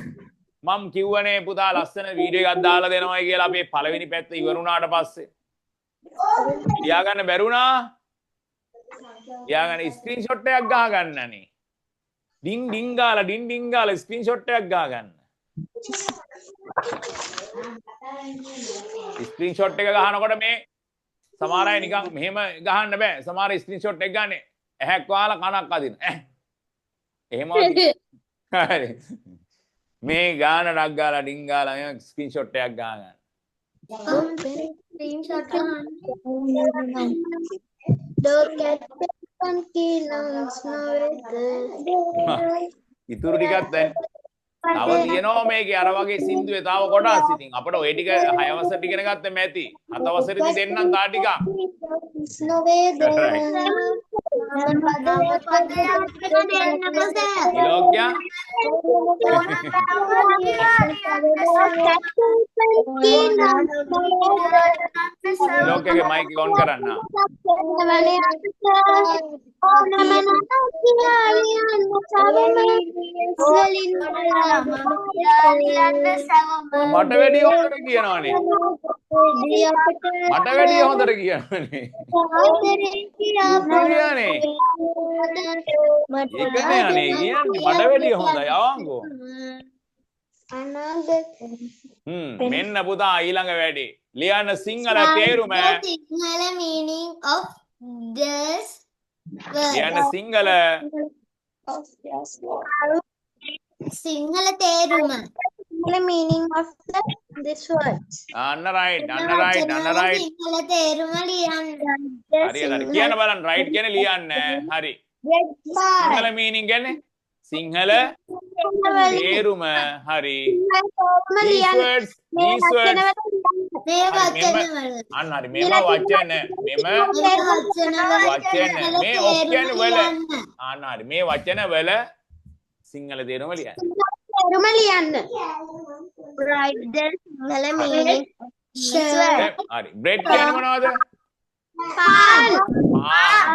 Speaker 1: මම කිව්වනේ පුතා ලස්සන වීඩියෝ එකක් දාලා දෙනවයි කියලා අපේ පළවෙනි පැත්ත ඉවරුණාට පස්සේ ලියාගන්න බැරුණා ලියාගන්න ස්ක්‍රීන්ෂොට් එකක් ගහගන්නනේ ඩින් ඩින් ගාලා ස්ක්‍රීන්ෂොට් එකක් ගහගන්න ස්ක්‍රීන්ෂොට් එක ගහනකොට මේ සමහර අය නිකන් මෙහෙම ගහන්න බෑ සමහර ස්ක්‍රීන්ෂොට් එක ගන්න ඇහැක් වහලා කනක් අදින එහෙම හරි මේ ගාන ඩක් ගාලා ඩින් ගාලා මේ ස්ක්‍රීන්ෂොට් එකක් ගහගන්න ඉතුරු ටිකත් දැන් තව තියෙනවා මේකේ අර වගේ සින්දුවේ තව කොටස් ඉතින් අපිට ওই ටික 6 වසරට ඉගෙන ගත්තම ඇති 7 වසරේදී දෙන්නම් තා ටික ඉලෝක්යා ඉලෝක්යාගේ මයික් ඔන් කරන්න මට වැඩි හොඳට කියනවනේ මට වැඩි හොඳට කියනවනේ කියන්නේ ඒකනේ අනේ කියන්නේ මට වැඩි හොඳයි අවංගෝ මෙන්න පුතා ඊළඟ වැඩේ ලියන්න සිංහල තේරුම
Speaker 2: සිංහල meaning of this
Speaker 1: ලියන්න සිංහල
Speaker 2: සිංහල තේරුම
Speaker 3: meaning of this words.
Speaker 1: අන්න රයිට්
Speaker 2: සිංහල තේරුම ලියන්න
Speaker 1: හරි කියන්න බලන්න රයිට් කියන්නේ ලියන්න හරි සිංහල මීනින් කියන්නේ සිංහල තේරුම හරි these words
Speaker 2: මේ වචන
Speaker 1: අන්න හරි මෙම වචන මේ ඔක්කොම වල අන්න හරි මේ වචන වල සිංහල තේරුම ලියන්න
Speaker 3: Right there, සිංහල meaning.
Speaker 1: හරි බ්‍රෙඩ් කියන්නේ මොනවද
Speaker 3: පාන්.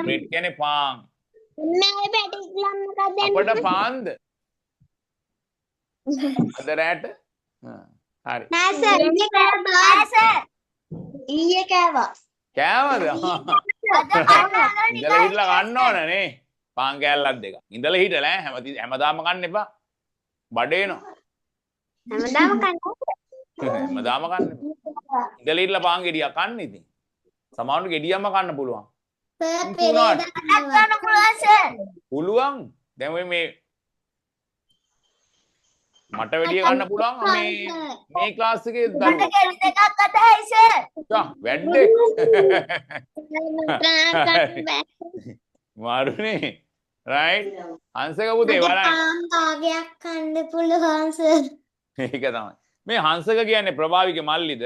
Speaker 1: බ්‍රෙඩ් කියන්නේ පාන්
Speaker 3: මේ පැටිස් ලම් එකක් දෙන්න.
Speaker 1: අපට පාන්ද අද රැට හරි
Speaker 3: නෑ සර් ඊයේ කෑවා.
Speaker 1: කෑවද ඉඳලා හිටලා කන්න ඕනනේ පාන් කෑල්ලක් දෙක ඉඳලා හිටලා හැමදාම කන්න එපා බඩේනවා
Speaker 3: හැමදාම කන්නේ.
Speaker 1: හැමදාම කන්න ඉඳලා හිටලා පාන් ගෙඩියක් කන්න ඉතින් සමහරවිට ගෙඩියක්ම කන්න පුළුවන් පුළුවන් දැන් ඔය මේ මට වැඩිය ගන්න පුළුවන් මේ ක්ලාස් එකේ දරුවෝ වැඩේ මාරුනේ රයිට් හංසක පුතේ බලන්න
Speaker 2: කාගයක් කන්න පුළුවන් සර්
Speaker 1: ඒක තමයි මේ හංසක කියන්නේ ප්‍රභාවික මල්ලිද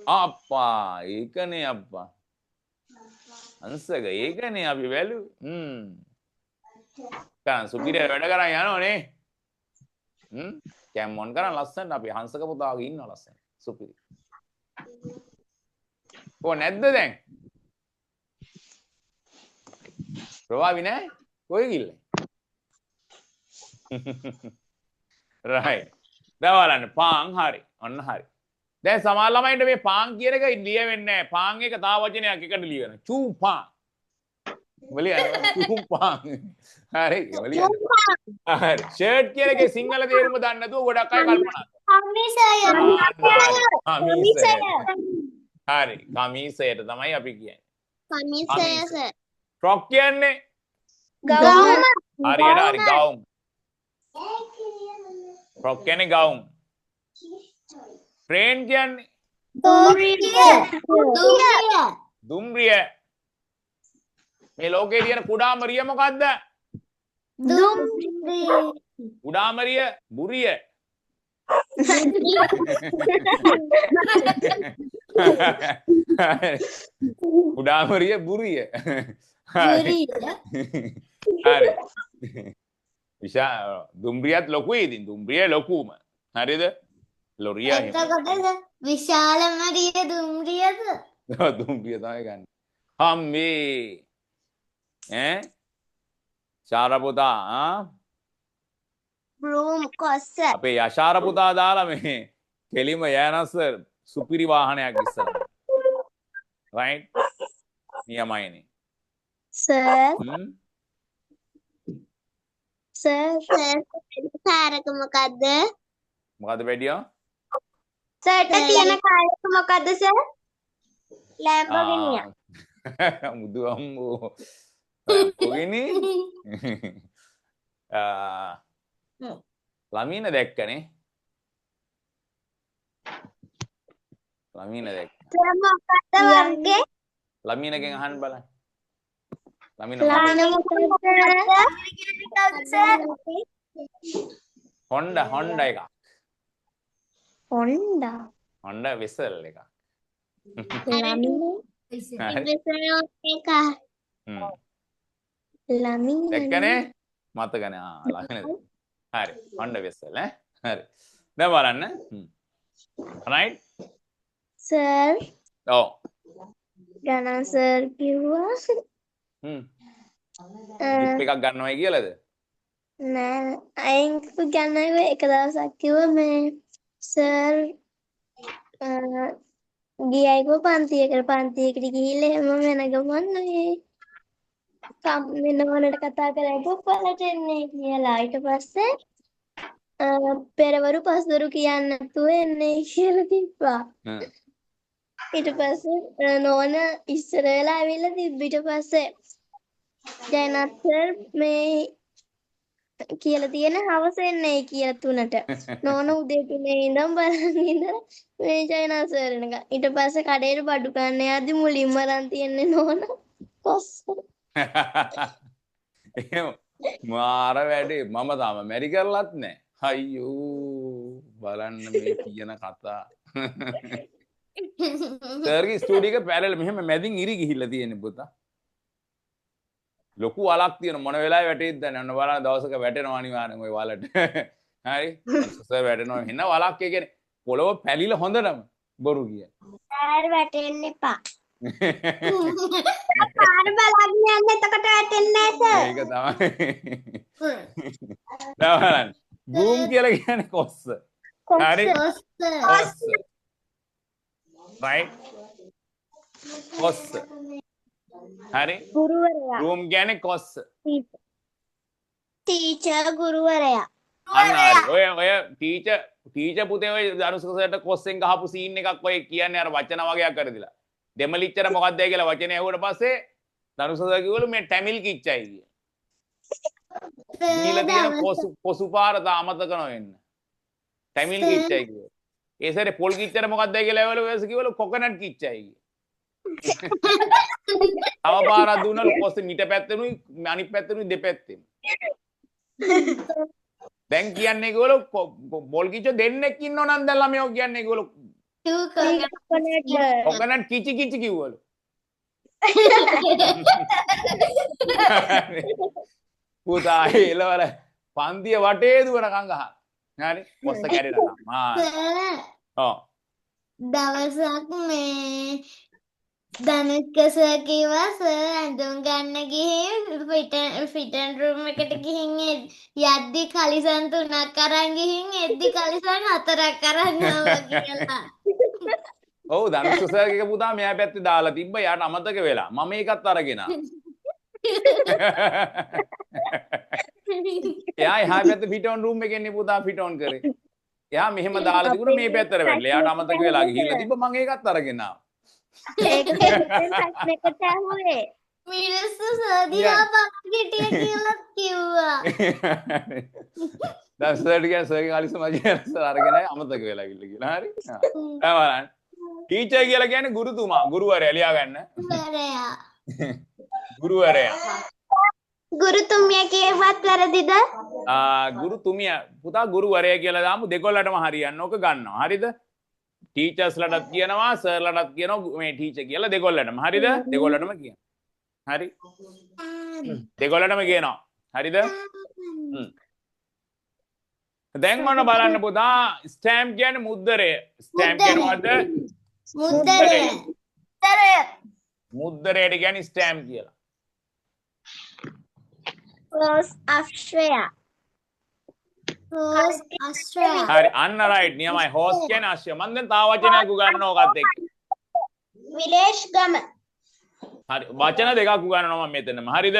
Speaker 1: අප්පා ඒකනේ අප්පා හංසක ඒකනේ අපි වැලු කරන් සුපිරිය වැඩ කරන් යනෝනේ කැම්මොන් කරන් ලස්සනට අපි හංසක පුතාගේ ඉන්නවා ලස්සන සුපිරි කො නැද්ද දැන් ප්‍රවාවි නෑ කොයි ගිල්ල රයිට් දැන් බලන්න පාන් හරි ඔන්න හරි දැන් සමහර ළමයින්ට මේ පාන් කියන එක ලියවෙන්නේ නැහැ පාන් එක තව වචනයක් එකට ලියන චූ පාන් වලියන චූ පාන් හරි වලියන හරි ෂර්ට් කියන එකේ සිංහල තේරුම දන්නේ නැතුව ගොඩක් අය කල්පනා කරනවා හරි කමීසයට තමයි අපි කියන්නේ ෆ්‍රොක් කියන්නේ
Speaker 3: ගවුම.
Speaker 1: හරියට හරි ගවුම් ෆ්‍රොක් කියන්නේ ගවුම් ට්‍රේන් කියන්නේ දුම්රිය. මේ ලෝකේ තියෙන කුඩාම රිය මොකද්ද? කුඩාම රිය බුරිය. කුඩාම රිය බුරිය. හරි. දුම්රියත් ලොකුයි ඉතින් දුම්රිය ලොකුම. හරිද? ලොරිය
Speaker 2: විශාලම රිය දුම්රියද?
Speaker 1: දුම්රිය තමයි ගන්න. අම්මේ. ශාර පුතා
Speaker 3: බ්‍රූම් කොස්ස.
Speaker 1: අපේ යශාර පුතා දාලා මේ කෙලිම යෑනස්ස සුපිරි වාහනයක් ඉස්සර. රයිට්? නියමයිනේ.
Speaker 3: සර් කාරක මොකද්ද?
Speaker 1: මොකද්ද වැඩියා?
Speaker 3: සර්ට තියෙන කාරක මොකද්ද සර්? ලැම්බෝගිනිය.
Speaker 1: මුදු අම්මෝ. ලැම්බෝගිනි? ළමීන දැක්කනේ. ළමීන දැක්ක.
Speaker 3: සර් මොකද්ද වර්ගේ?
Speaker 1: ළමීනගෙන් අහන්න බලන්න. ළමීන හොන්ඩා එකක්. හොන්ඩා වෙසල් එකක්. දැක්කනේ? මතකනේ. ළමීන. හරි. හොන්ඩා වෙසල් ඈ. හරි. දැන් බලන්න. රයිට්?
Speaker 3: සර්
Speaker 1: ඔව්.
Speaker 3: ගණන් සර් කිව්වා
Speaker 1: ජිප් එකක් ගන්නවයි කියලාද?
Speaker 3: නෑ අයින් ගන්නව එක දවසක් කිව්වා මේ සර් ගියයිකෝ පන්තියකට ගිහිල්ලා එහෙම වෙන ගමන් මේ කම්මිනවලට කතා කරලා පළට එන්නේ කියලා ඊට පස්සේ පෙරවරු පස්වරු කියන්න නැතුව එන්නේ කියලා තිබ්බා. ඊට පස්සේ නෝන ඉස්සර වෙලා ඇවිල්ලා තිබ්බ ඊට පස්සේ ජයනාත් සර් මේ කියලා තියෙන හවස එන්නේ කියලා 3ට. නෝන උදේ 3 ඉඳන් බලන් ඉඳලා මේ ජයනාත් සර් එනකන්. ඊට පස්සේ කඩේට බඩු ගන්න යද්දි මුලින්ම අරන් තියන්නේ නෝන කොස්ස.
Speaker 1: එහෙම මාර වැඩේ මම තාම මැරි කරලත් නැහැ. අයියෝ බලන්න මේ කියන කතා. සර්ගේ ස්ටුඩියෝ එක පැරලල් මෙහෙම මැදින් ඉරි ගිහිල්ලා තියෙන්නේ පුතා. ලොකු වලක් තියෙන මොන වෙලාවෙ වැටෙයිද දැන් අන්න බලන්න දවසක වැටෙනවා අනිවාර්යෙන් ওই වලට. හරි? සර් වැටෙනවා එන්න වලක් ඒ කියන්නේ පොළව පැලිලා හොඳටම බොරු කිය.
Speaker 3: සර් වැටෙන්න එපා. පාර බලන්න යන්න එතකොට වැටෙන්නේ නැහැ සර්.
Speaker 1: ඒක තමයි. දැන් බලන්න. බූම් කියලා කියන්නේ කොස්ස. හරි? කොස්ස. right කොස්ස හරි
Speaker 3: ගුරුවරයා
Speaker 1: රූම් කියන්නේ කොස්ස
Speaker 3: ටීචර් ගුරුවරයා
Speaker 1: අන්න හරි ඔය ටීචර් පුතේ ඔය දනුස්කසට කොස්සෙන් ගහපු සීන් එකක් ඔය කියන්නේ අර වචන වගේක් කරදිලා දෙමලිච්චර මොකක්ද කියලා වචනේ ඇහුවට පස්සේ දනුස්කස කිව්වලු මේ ටැමිල් කිච්චයි කිය. ඊළ තියෙන කොසු පාර තාමතක නොවෙන්න ටැමිල් කිච්චයි කිව්වා. ඒ සැරේ පොල් කිච්චර මොකක්ද කියලා ඇහුවලු ඔයස කිව්වලු කොකනට් කිච්චයි කිය. තව පාරක් දුන්නලු කොස්ස මිට පැත්තෙනුයි අනිත් පැත්තෙනුයි දෙපැත්තෙම. දැන් කියන්නේ ඒගොල්ලෝ බෝල් කිච්චෝ දෙන්නෙක් ඉන්නව නම් දැන් ළමයෝ කියන්නේ ඒගොල්ලෝ කොකනට් කිචි කිචි කිව්වලු. පුතා එළවල පන්තිය වටේ දුවනකම් ගහන. හරි කොස්ස කැඩෙනකම්. ඔව්.
Speaker 2: දවසක් මේ ධනුෂ්ක සර් කිව්වා සර් ඇඳුම් ගන්න ගිහින් ෆිටන් රූම් එකට ගිහින් යද්දි කලිසම් 3ක් අරන් ගිහින් එද්දි කලිසම් 4ක් අරන් ආවා කියලා.
Speaker 1: ඔව් ධනුෂ්ක සර් එක පුතා මෙයා පැත්තේ දාලා තිබ්බ යාට අමතක වෙලා මම ඒකත් අරගෙන එයා එහා පැත්තේ ෆිටන් රූම් එකේ ඉන්නේ පුතා ෆිටන් කරේ. එයා මෙහෙම දාලා තිබුණා මේ පැත්තට වැටලා. එයාට අමතක වෙලා ගිහිල්ලා තිබ්බ මම ඒකත් අරගෙන ආවා.
Speaker 3: ඒක දෙකට ඇහුවේ
Speaker 2: මිනිස්සු සර් දිහා බලගෙන කියලා කිව්වා.
Speaker 1: දැන් සර් කියන්නේ සර්ගේ කාලේ සමාජයේ සර් අරගෙන අමතක වෙලා ගිහිල්ලා කියලා. හරි. දැන් බලන්න. ටීචර් කියලා කියන්නේ ගුරුතුමා. ගුරුවරයා ලියා ගන්න.
Speaker 2: වරයා.
Speaker 1: ගුරුවරයා.
Speaker 3: ගුරුතුමිය කියවත් වැරදිද?
Speaker 1: ගුරුතුමිය පුතා ගුරුවරයා කියලා දාමු දෙකොල්ලටම හරියන්න ඕක ගන්නවා. හරිද? ටීචර්ස්ලටත් කියනවා සර්ලටත් කියනවා මේ ටීචර් කියලා දෙකොල්ලටම. හරිද? දෙකොල්ලටම කියනවා. හරි. දෙකොල්ලටම කියනවා. හරිද? දැන් මොන බලන්න පුතා ස්ටෑම්ප් කියන්නේ මුද්දරය. ස්ටෑම්ප් කියනවාද?
Speaker 2: මුද්දරය.
Speaker 1: මුද්දරයට කියන්නේ ස්ටෑම්ප් කියලා.
Speaker 3: රෝස් අශ්වය.
Speaker 2: රෝස් අශ්වය.
Speaker 1: හරි අන්න රයිට් නියමයි හෝස් කියන්නේ අශ්වය. මම දැන් තව වචනයක් උගන්වනවා ඔකත් එක්ක.
Speaker 3: විලේෂ් ගම.
Speaker 1: හරි වචන දෙකක් උගන්වනවා මම මෙතනම. හරිද?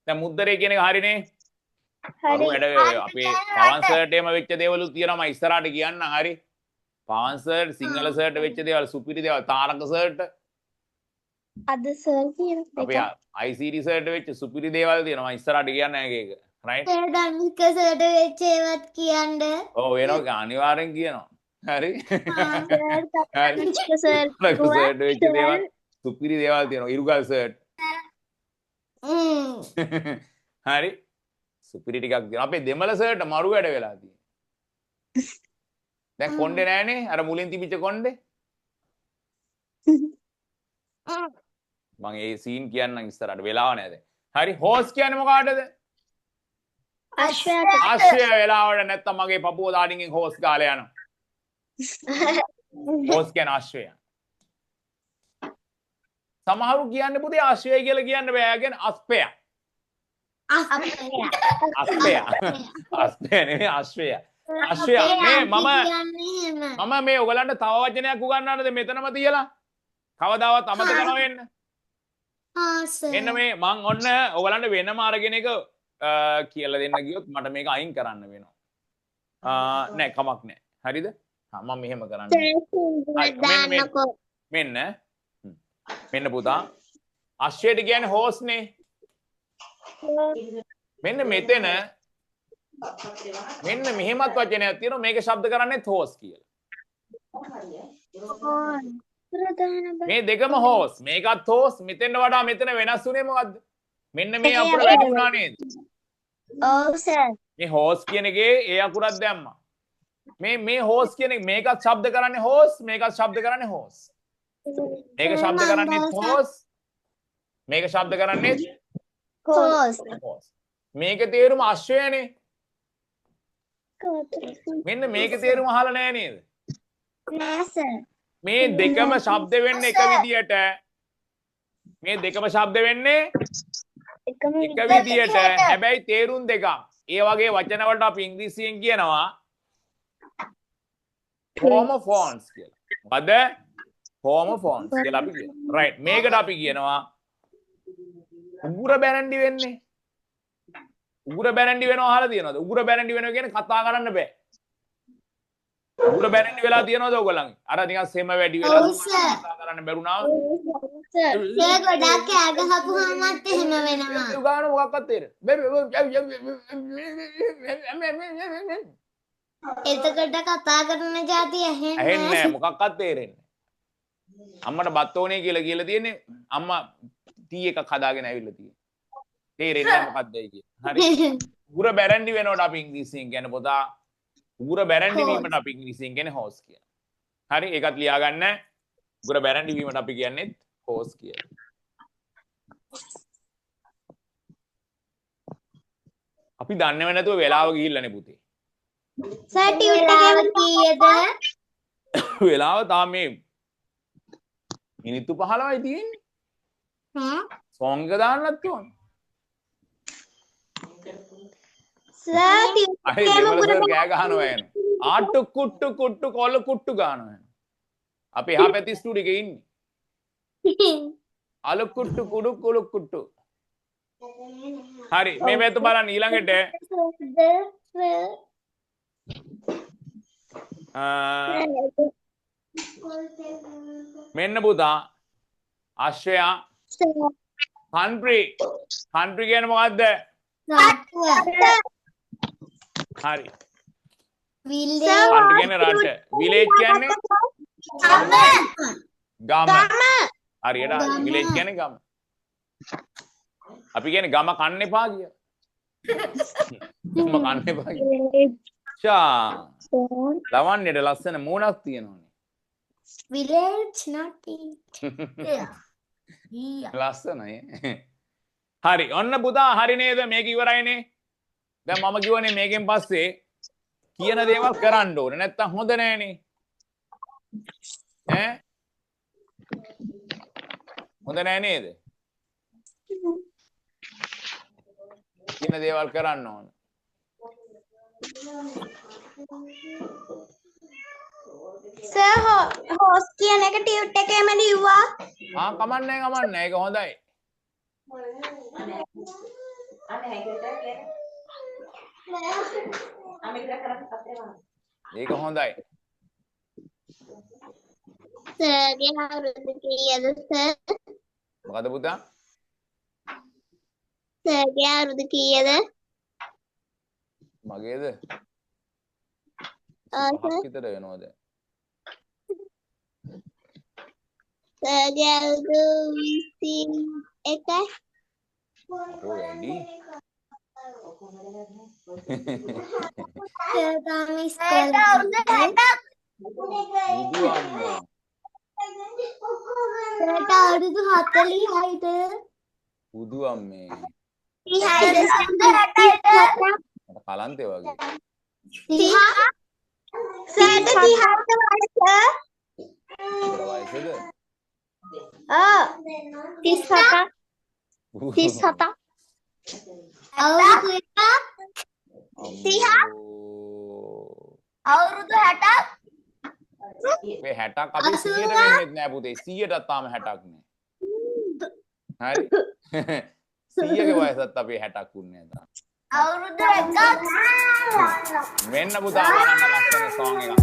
Speaker 1: දැන් මුද්දරය කියන එක හරිනේ.
Speaker 3: හරි.
Speaker 1: වැඩ අපේ පවන් සර්ට් එහෙම වෙච්ච දේවලුත් තියෙනවා මම ඉස්සරහට කියන්නම්. හරි. පවන් සර්ට් සිංහල සර්ට් වෙච්ච දේවල් සුපිරි දේවල් තාරක සර්ට්
Speaker 3: අද සර් කියන
Speaker 1: අපේ ICT සර්ට් වෙච්ච සුපිරි දේවල් තියෙනවා මම ඉස්සරහට කියන්න ඒක. රයිට්.
Speaker 2: ධනික සර්ට වෙච්ච ඒවත් කියන්න.
Speaker 1: ඔව් වෙනවා අනිවාර්යෙන් කියනවා. හරි. හරි.
Speaker 3: සර්
Speaker 1: සර්ට් වෙච්ච දේවල් සුපිරි දේවල් තියෙනවා ඉරුගල් සර්ට්. හරි. සුපිරි ටිකක් තියෙනවා. අපේ දෙමළ සර්ට් මරු වැඩ වෙලා තියෙනවා. දැන් කොණ්ඩේ නෑනේ අර මුලින් තිබිච්ච කොණ්ඩේ. මම ඒ සීන් කියන්නම් ඉස්සරහට වෙලාව නෑ දැන්. හරි හෝස් කියන්නේ මොකටද?
Speaker 3: අශ්වයට.
Speaker 1: ආශ්‍රය වෙලාවට නැත්තම් මගේ පපුව දාඩින්ගෙන් හෝස් ගාලා යනවා. හෝස් කියන්නේ ආශ්‍රය. සමහරු කියන්නේ පුතේ ආශ්‍රය කියලා කියන්න බෑ. කියන්නේ අස්පය. අස්පය. අස්පය නෙවෙයි ආශ්‍රය. ආශ්‍රය මේ මම මේ ඔයගලන්ට තව වචනයක් උගන්වන්නද මෙතනම තියලා? කවදාවත් අමතක නොවෙන්න. මෙන්න මේ මං ඔන්න ඔයගලන්ට වෙනම අරගෙන එක කියලා දෙන්න ගියොත් මට මේක අයින් කරන්න වෙනවා. නෑ කමක් නෑ. හරිද? මම මෙහෙම කරන්න. මෙන්න පුතා. අශ්වයට කියන්නේ හෝස් නේ. මෙන්න මෙතන මෙන්න මෙහෙමත් වචනයක් තියෙනවා මේක ශබ්ද කරන්නේත් හෝස් කියලා. මේ දෙකම හෝස් මේකත් හෝස් මෙතෙන්ට වඩා මෙතන වෙනස් වුණේ මොකද්ද? මෙන්න මේ අකුර වැඩි වුණා නේද?
Speaker 3: ඔව් සර්.
Speaker 1: මේ හෝස් කියන එකේ ඒ අකුරක් දැම්මා. මේ හෝස් කියන එක මේකත් ශබ්ද කරන්නේ හෝස් මේකත් ශබ්ද කරන්නේ හෝස්. මේක ශබ්ද කරන්නේ හෝස් මේක ශබ්ද කරන්නේ
Speaker 3: කෝස්.
Speaker 1: හෝස්. මේක තේරුම අශ්වයනේ. මෙන්න මේක තේරුම අහලා නැහැ නේද?
Speaker 3: නෑ සර්.
Speaker 1: මේ දෙකම ශබ්ද වෙන්නේ එක විදියට. මේ දෙකම ශබ්ද වෙන්නේ එක විදියට. හැබැයි තේරුම් දෙකක්. ඒ වගේ වචන වලට අපි ඉංග්‍රීසියෙන් කියනවා homophones කියලා. මොකද? homophones කියලා අපි කියනවා. right. මේකට අපි කියනවා උගුර බැරන්ඩි වෙන්නේ. උගුර බැරන්ඩි වෙනවා අහලා තියෙනවද? උගුර බැරන්ඩි වෙනවා කියන්නේ කතා කරන්න බෑ. උගුර බැරන්ඩි වෙලා තියෙනවද ඔයගොල්ලන්? අර නිකන් සෙම වැඩි වෙලා කතා කරන්න බැරුණා.
Speaker 2: ඒ ගොඩක් කෑ ගහපුවාමත් එහෙම වෙනවා.
Speaker 1: උගාන මොකක්වත් තේරෙන්නේ.
Speaker 2: එතකොට කතා කරන જાතිය ඇහෙන්නේ
Speaker 1: ඇහෙන්නේ නැහැ මොකක්වත් තේරෙන්නේ. අම්මට බත් ඕනේ කියලා තියෙන්නේ අම්මා ටී එකක් හදාගෙන ඇවිල්ලා තියෙනවා. තේරෙන්නේ නැහැ මොකක්ද ඒ කියන්නේ. හරි. උගුර බැරන්ඩි වෙනකොට අපි ඉංග්‍රීසියෙන් කියන්නේ පොතා උගුර බැරන්ඩි වීමට අපි ඉංග්‍රීසියෙන් කියන්නේ හෝස් කියලා. හරි ඒකත් ලියා ගන්න. උගුර බැරන්ඩි වීමට අපි කියන්නේ හෝස් කියලා. අපි දන්නව නැතුව වෙලාව ගිහිල්ලානේ පුතේ.
Speaker 2: සර් ටියුට් එකේ කීයද?
Speaker 1: වෙලාව තාම මේ මිනිත්තු 15යි තියෙන්නේ. සෝංග එක දාන්නත් ඕන.
Speaker 3: සර් ටියුට්
Speaker 1: අයි දෙවල සර් කෑ ගහනවා එන. ආට්ටු කුට්ටු කුට්ටු කොල්ල කුට්ටු ගන්නවා එන. අපි එහා පැති ස්ටුඩියෝ එකේ ඉන්නේ. අලු කුට්ටු කුඩු කුළු කුට්ටු. හරි මේ පැත්ත බලන්න ඊළඟට මෙන්න පුතා අශ්වයා country කියන්නේ මොකද්ද? හරි country කියන්නේ රට village කියන්නේ ගම. හරියට ඉංග්‍රීසි කියන්නේ ගම. අපි කියන්නේ ගම කන්න එපා කියලා. ගම කන්න එපා කියලා. ෂා. ලවන්නේට ලස්සන මූණක් තියෙනවනේ.
Speaker 2: village not eat. Yeah.
Speaker 1: ලස්සනයි. හරි ඔන්න පුතා හරි නේද මේක ඉවරයිනේ. දැන් මම කිව්වනේ මේකෙන් පස්සේ කියන දේවල් කරන්න ඕනේ නැත්තම් හොඳ නෑනේ. ඈ හොඳ නෑ නේද? කියන දේවල් කරන්න ඕනේ.
Speaker 3: සර් හොස් කියන එක ටියුට් එකේම ලිව්වා.
Speaker 1: කමන්නේ ඒක හොඳයි. ඒක හොඳයි.
Speaker 3: සර්ගේ අවුරුදු කීයද සර්?
Speaker 1: මොකද පුතා?
Speaker 3: සර්ගේ අවුරුදු කීයද?
Speaker 1: මගේද?
Speaker 3: සර්
Speaker 1: විතර වෙනවද?
Speaker 3: සර්ගේ අවුරුදු 21යි.
Speaker 1: වැඩි.
Speaker 2: තාම
Speaker 3: සර්ට අවුරුදු 60ක්.
Speaker 1: බුදු අම්මෝ.
Speaker 2: සර්ට අවුරුදු 40යිද?
Speaker 1: බුදු අම්මේ.
Speaker 3: 30යි දෙසැම්බර් 8ට.
Speaker 1: මට කලන්තේ වගේ.
Speaker 3: 30ක්. සර්ට 30ක් වයස.
Speaker 1: වයසද?
Speaker 3: 37ක්. 37ක්.
Speaker 2: අවුරුදු 1ක්.
Speaker 3: 30ක්. අවුරුදු 60ක්.
Speaker 1: මේ 60ක් අපි 100ට වෙන්නේ නැහැ පුතේ 100ටත් තාම 60ක් නේ. හරි 100ගේ වයසත් අපි 60ක් උන්නේ නැහැ තාම.
Speaker 3: අවුරුදු 1ක්.
Speaker 1: මෙන්න පුතා බලන්න ලස්සන සෝං එකක්.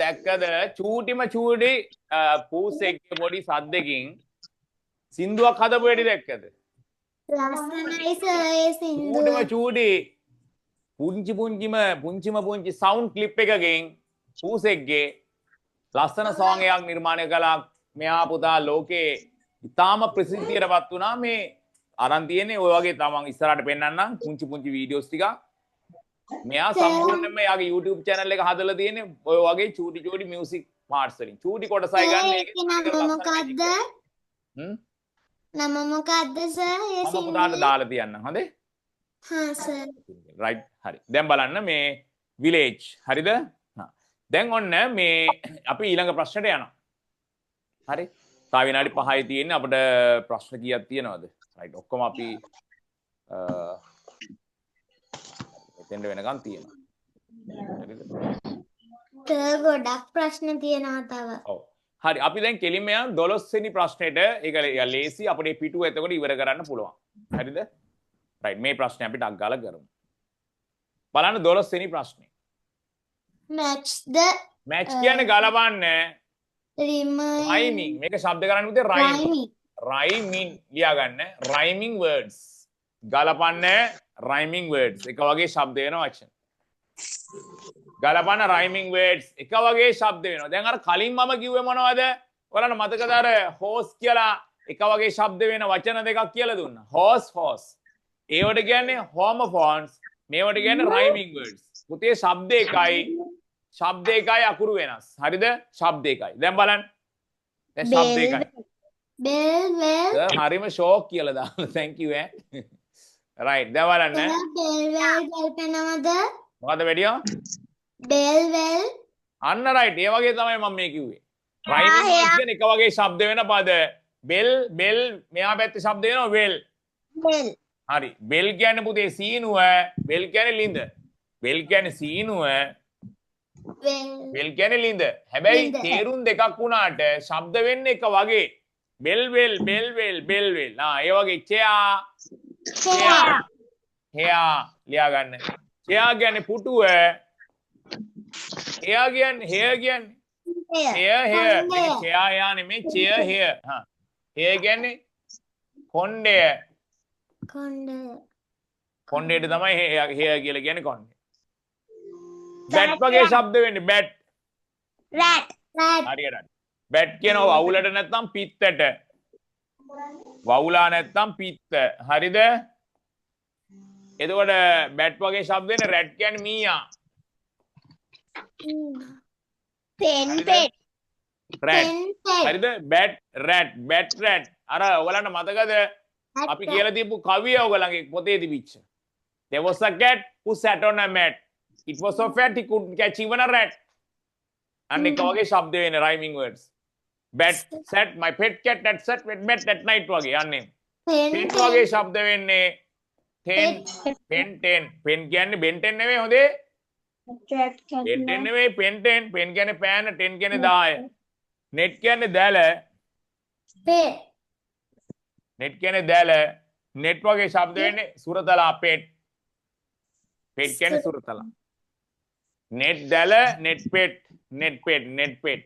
Speaker 1: දැක්කද චූටිම චූටි පූසෙක්ගේ පොඩි සද්දකින් සින්දුවක් හදපු වෙඩි දැක්කද?
Speaker 2: ලස්සනයි සර් ඒ සින්දුව.
Speaker 1: චූටිම චූටි පුංචි සවුන්ඩ් ක්ලිප් එකකින් පූසෙක්ගේ ලස්සන සෝං එකක් නිර්මාණය කළා. මෙයා පුතා ලෝකේ ඉතාම ප්‍රසිද්ධියටපත් වුණා. මේ අරන් තියෙන්නේ ඔය වගේ තමන් ඉස්සරහට පෙන්නන්නම් පුංචි වීඩියෝස් ටිකක්. මෙයා සම්පූර්ණයෙන්ම යාගේ YouTube channel එක හදලා තියෙන්නේ ඔය වගේ චූටි මියුසික් පාර්ට්ස් වලින්. චූටි කොටසයි ගන්න ඒකේ.
Speaker 2: නම මොකද්ද? නම මොකද්ද සර්? ඒ
Speaker 1: මම පුතාට දාලා තියන්නම්. හොඳේ?
Speaker 2: හා සර්.
Speaker 1: රයිට් හරි. දැන් බලන්න මේ විලේජ්. හරිද? දැන් ඔන්න මේ අපි ඊළඟ ප්‍රශ්නට යනවා. හරි? තව විනාඩි 5යි තියෙන්නේ. අපිට ප්‍රශ්න කීයක් තියෙනවද? රයිට්. ඔක්කොම අපි එතෙන්ට වෙනකන් තියෙනවා. හරිද?
Speaker 2: සර් ගොඩක් ප්‍රශ්න තියෙනවා තව.
Speaker 1: ඔව්. හරි. අපි දැන් කෙලින්ම යන 12 වෙනි ප්‍රශ්නෙට ඒක ලේසි අපේ පිටුව එතකොට ඉවර කරන්න පුළුවන්. හරිද? රයිට්. මේ ප්‍රශ්නේ අපි ටක් ගාලා කරමු. බලන්න 12 වෙනි ප්‍රශ්නේ.
Speaker 2: match
Speaker 1: මැච් කියන්නේ ගලපන්නේ
Speaker 2: rhyming
Speaker 1: මේක ශබ්ද කරන්න පුතේ rhyming ලියා ගන්න rhyming words ගලපන්නේ rhyming words එක වගේ ශබ්ද වෙන වචන ගලපන rhyming words එක වගේ ශබ්ද වෙනවා දැන් අර කලින් මම කිව්වේ මොනවද ඔයාලට මතකද අර horse කියලා එක වගේ ශබ්ද වෙන වචන දෙකක් කියලා දුන්නා horse ඒවට කියන්නේ homophones මේවට කියන්නේ rhyming words පුතේ ශබ්ද එකයි අකුරු වෙනස් හරිද ශබ්ද එකයි දැන් බලන්න දැන් ශබ්ද එකයි
Speaker 2: bell
Speaker 1: හරිම ෂෝක් කියලා දාන්න thank you right දැන් බලන්න
Speaker 2: bell ගල්පනවද
Speaker 1: මොකද වැඩියෝ
Speaker 2: bell
Speaker 1: අන්න right ඒ වගේ තමයි මම මේ කිව්වේ rhyming words කියන එක වගේ ශබ්ද වෙන පද bell මෙහා පැත්තේ ශබ්ද වෙනවා well හරි bell කියන්නේ පුතේ සීනුව bell කියන්නේ ලිඳ bell කියන්නේ සීනුව බෙල් කියන්නේ ලිඳ. හැබැයි තේරුම් දෙකක් වුණාට ශබ්ද වෙන්නේ එක වගේ. බෙල් වෙල්. ඒ වගේ chair ලියා ගන්න. chair කියන්නේ පුටුව. hair කියන්නේ hair. chair නෙමෙයි chair hair. hair කියන්නේ කොණ්ඩය. කොණ්ඩේට තමයි hair කියලා කියන්නේ කොණ්ඩේ. බැට් වගේ ශබ්ද වෙන්නේ බැට් හරියට බැට් කියනවා වවුලට නැත්නම් පිත්තට වවුලා නැත්නම් පිත්ත හරිද එතකොට බැට් වගේ ශබ්ද වෙන්නේ රැට් කියන්නේ මීයා හරිද බැට් රැට් අර ඔයගලන්ට මතකද අපි කියලා දීපු කවිය ඔයගලන්ගේ පොතේ තිබිච්ච there was a cat who sat on a mat it was so fat he couldn't catch even a rat. And එක වගේ ශබ්ද වෙන rhyming words. Bat sat my pet cat that sat with met at night වගේ යන්නේ. pen වගේ ශබ්ද වෙන්නේ pen කියන්නේ Ben 10 නෙවෙයි හොඳේ. Ben 10 නෙවෙයි pen කියන්නේ pan 10 කියන්නේ 10. net කියන්නේ දැල. net කියන්නේ දැල. net වගේ ශබ්ද වෙන්නේ සුරතලා pet. pet කියන්නේ සුරතලා. net දැල net pet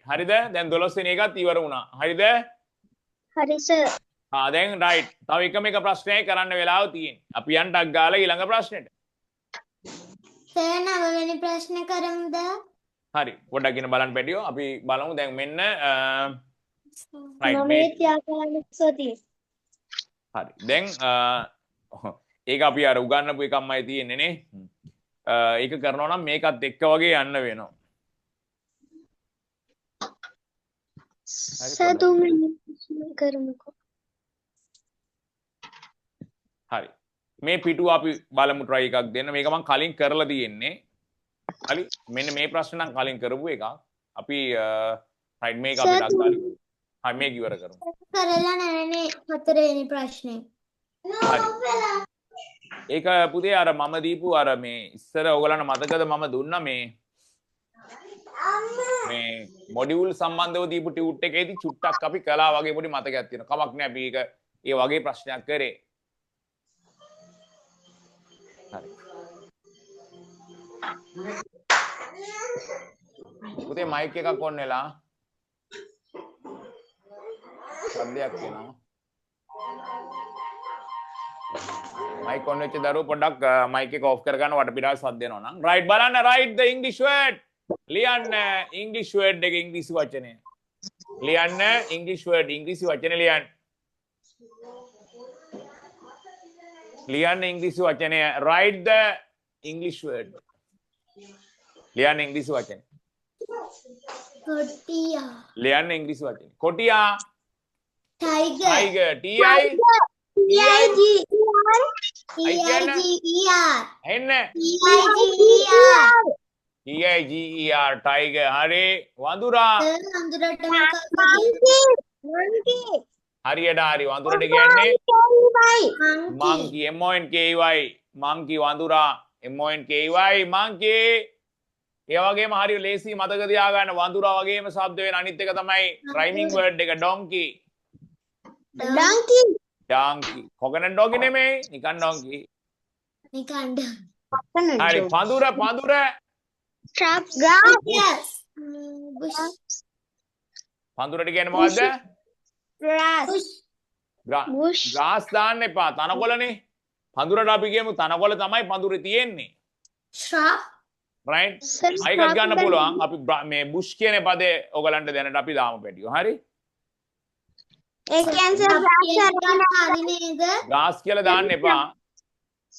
Speaker 1: හරිද දැන් 12 වෙනි එකත් ඉවර වුණා හරිද
Speaker 3: හරි සර්
Speaker 1: දැන් රයිට් තව එක ප්‍රශ්නයක් කරන්න වෙලාව තියෙන්නේ අපි යන්නක් ගාලා ඊළඟ ප්‍රශ්නෙට
Speaker 2: සර් 9 වෙනි ප්‍රශ්න කරමුද
Speaker 1: හරි පොඩ්ඩක් ඉන්න බලන්න පැටියෝ අපි බලමු දැන් මෙන්න
Speaker 3: මේ තියාගන්න සතිය
Speaker 1: හරි දැන් ඒක අපි අර උගන්නපු එකක්මයි තියෙන්නේ නේ ඒක කරනවා නම් මේකත් එක්ක වගේ යන්න වෙනවා. හරි. මේ පිටුව අපි බලමු try එකක් දෙන්න. මේක මම කලින් කරලා තියෙන්නේ. හරි. මෙන්න මේ ප්‍රශ්න නම් කලින් කරපු එකක්. අපි right මේක අපි දාගන්න. හරි මේක ඉවර කරමු.
Speaker 2: කරලා නැනේ 4 වෙනි ප්‍රශ්නේ.
Speaker 1: හරි. ඒක පුතේ අර මම දීපු අර මේ ඉස්සර ඔයගලන්ට මතකද මම දුන්නා මේ මොඩියුල් සම්බන්ධව දීපු ටියුට් එකේදී චුට්ටක් අපි කළා වගේ පොඩි මතකයක් තියෙනවා. කමක් නෑ අපි ඒක ඒ වගේ ප්‍රශ්නයක් කරේ. හරි. පුතේ මයික් එකක් ඔන් වෙලා. සද්දයක් එනවා. මයික් ඔන් වෙච්ච දරුවෝ පොඩ්ඩක් මයික් එක ඔෆ් කරගන්න වටපිටාව සද්ද එනවා නම්. right බලන්න right the English word. ලියන්න English word එක ඉංග්‍රීසි වචනය. ලියන්න English word ඉංග්‍රීසි වචනේ ලියන්න. ලියන්න ඉංග්‍රීසි වචනය. write the English word. ලියන්න ඉංග්‍රීසි වචනේ.
Speaker 2: කොටියා.
Speaker 1: ලියන්න ඉංග්‍රීසි වචනේ. කොටියා.
Speaker 2: tiger.
Speaker 1: tiger. T I එන්න. T-I-G-E-R tiger. හරි. වඳුරා.
Speaker 2: වඳුරට
Speaker 1: හරියට හරි. වඳුරට කියන්නේ monkey. M-O-N-K-E-Y. monkey වඳුරා. M-O-N-K-E-Y. monkey. ඒ වගේම හරි ලේසි මතක තියාගන්න වඳුරා වගේම શબ્ද වෙන අනිත් එක තමයි rhyming word එක donkey. donkey. coconut donkey නෙමෙයි. නිකන් donkey.
Speaker 2: නිකන්
Speaker 1: හරි. පඳුර
Speaker 2: yes. bush.
Speaker 1: පඳුරට කියන්නේ මොකද්ද?
Speaker 2: bush.
Speaker 1: ග්‍රාස් දාන්න එපා. තනකොළනේ. පඳුරට අපි කියමු තනකොළ තමයි පඳුරේ තියෙන්නේ.
Speaker 2: shrub.
Speaker 1: right? අයිකත් ගන්න පුළුවන්. අපි මේ bush කියන පදේ ඔයගලන්ට දැනට අපි දාමු පැටියෝ. හරි?
Speaker 3: ඒ කියන්නේ
Speaker 2: හරි නේද?
Speaker 1: ග්‍රාස් කියලා දාන්න එපා.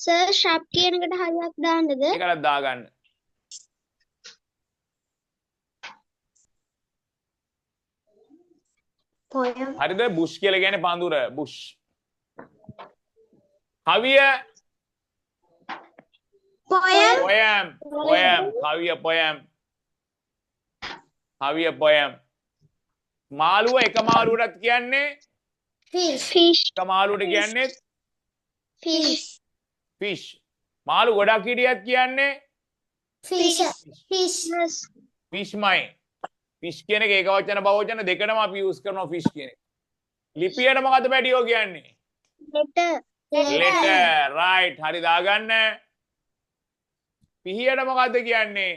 Speaker 3: සර් ෂප් කියන එකට හරියක් දාන්නද?
Speaker 1: ඒකලත් දාගන්න.
Speaker 3: poem
Speaker 1: හරිද? bush කියලා කියන්නේ පඳුර. bush. කවිය poem. කවිය poem. කවිය poem. මාළුව එක මාළුවටත් කියන්නේ
Speaker 2: fish.
Speaker 1: එක මාළුවට කියන්නේ fish. මාළු ගොඩක් හිටියත් කියන්නේ fish මයි. fish කියන එක ඒකවචන බහුවචන දෙකම අපි use කරනවා fish කියන එක. ලිපියට මොකද්ද පැටියෝ කියන්නේ? letter. right. හරි දාගන්න. පිහියට මොකද්ද කියන්නේ?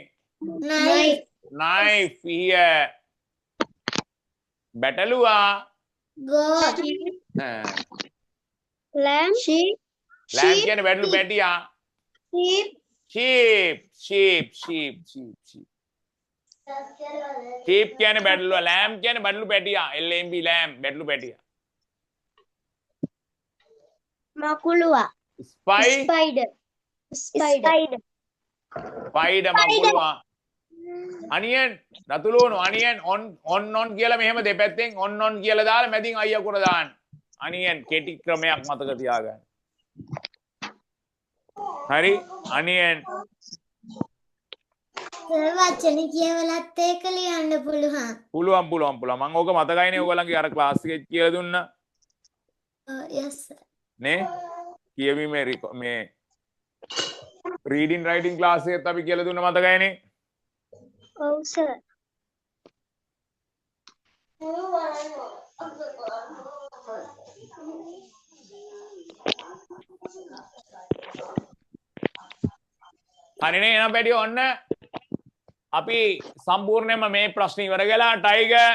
Speaker 1: knife. පිහිය. බැටළුවා.
Speaker 2: goat.
Speaker 3: lamb
Speaker 1: lamb කියන්නේ බැටළු පැටියා. sheep කියන්නේ බැටළුවා. lamb කියන්නේ බැටළු පැටියා. LAMB lamb බැටළු පැටියා.
Speaker 3: මකුළුවා
Speaker 2: spider.
Speaker 1: මකුළුවා. අනියන් රතුලෝණු අනියන් on කියලා මෙහෙම දෙපැත්තෙන් on කියලා දාලා මැදින් අයියකුර දාන්න. අනියන් කෙටි ක්‍රමයක් මතක තියාගන්න. හරි? අනියන්
Speaker 2: වචන කියවලත් ඒක ලියන්න පුළුවන්.
Speaker 1: පුළුවන්. මම ඕක මතකයිනේ ඔයගලන්ගේ අර ක්ලාස් එකේ කියලා දුන්නා.
Speaker 2: yes sir.
Speaker 1: නේ? කියවීමේ මේ reading writing class එකත් අපි කියලා දුන්න මතකයිනේ?
Speaker 3: ඔව් සර්
Speaker 1: හරිනේ එහෙනම් පැටියෝ ඔන්න අපි සම්පූර්ණයෙන්ම මේ ප්‍රශ්න ඉවර කළා. ටයිගර්,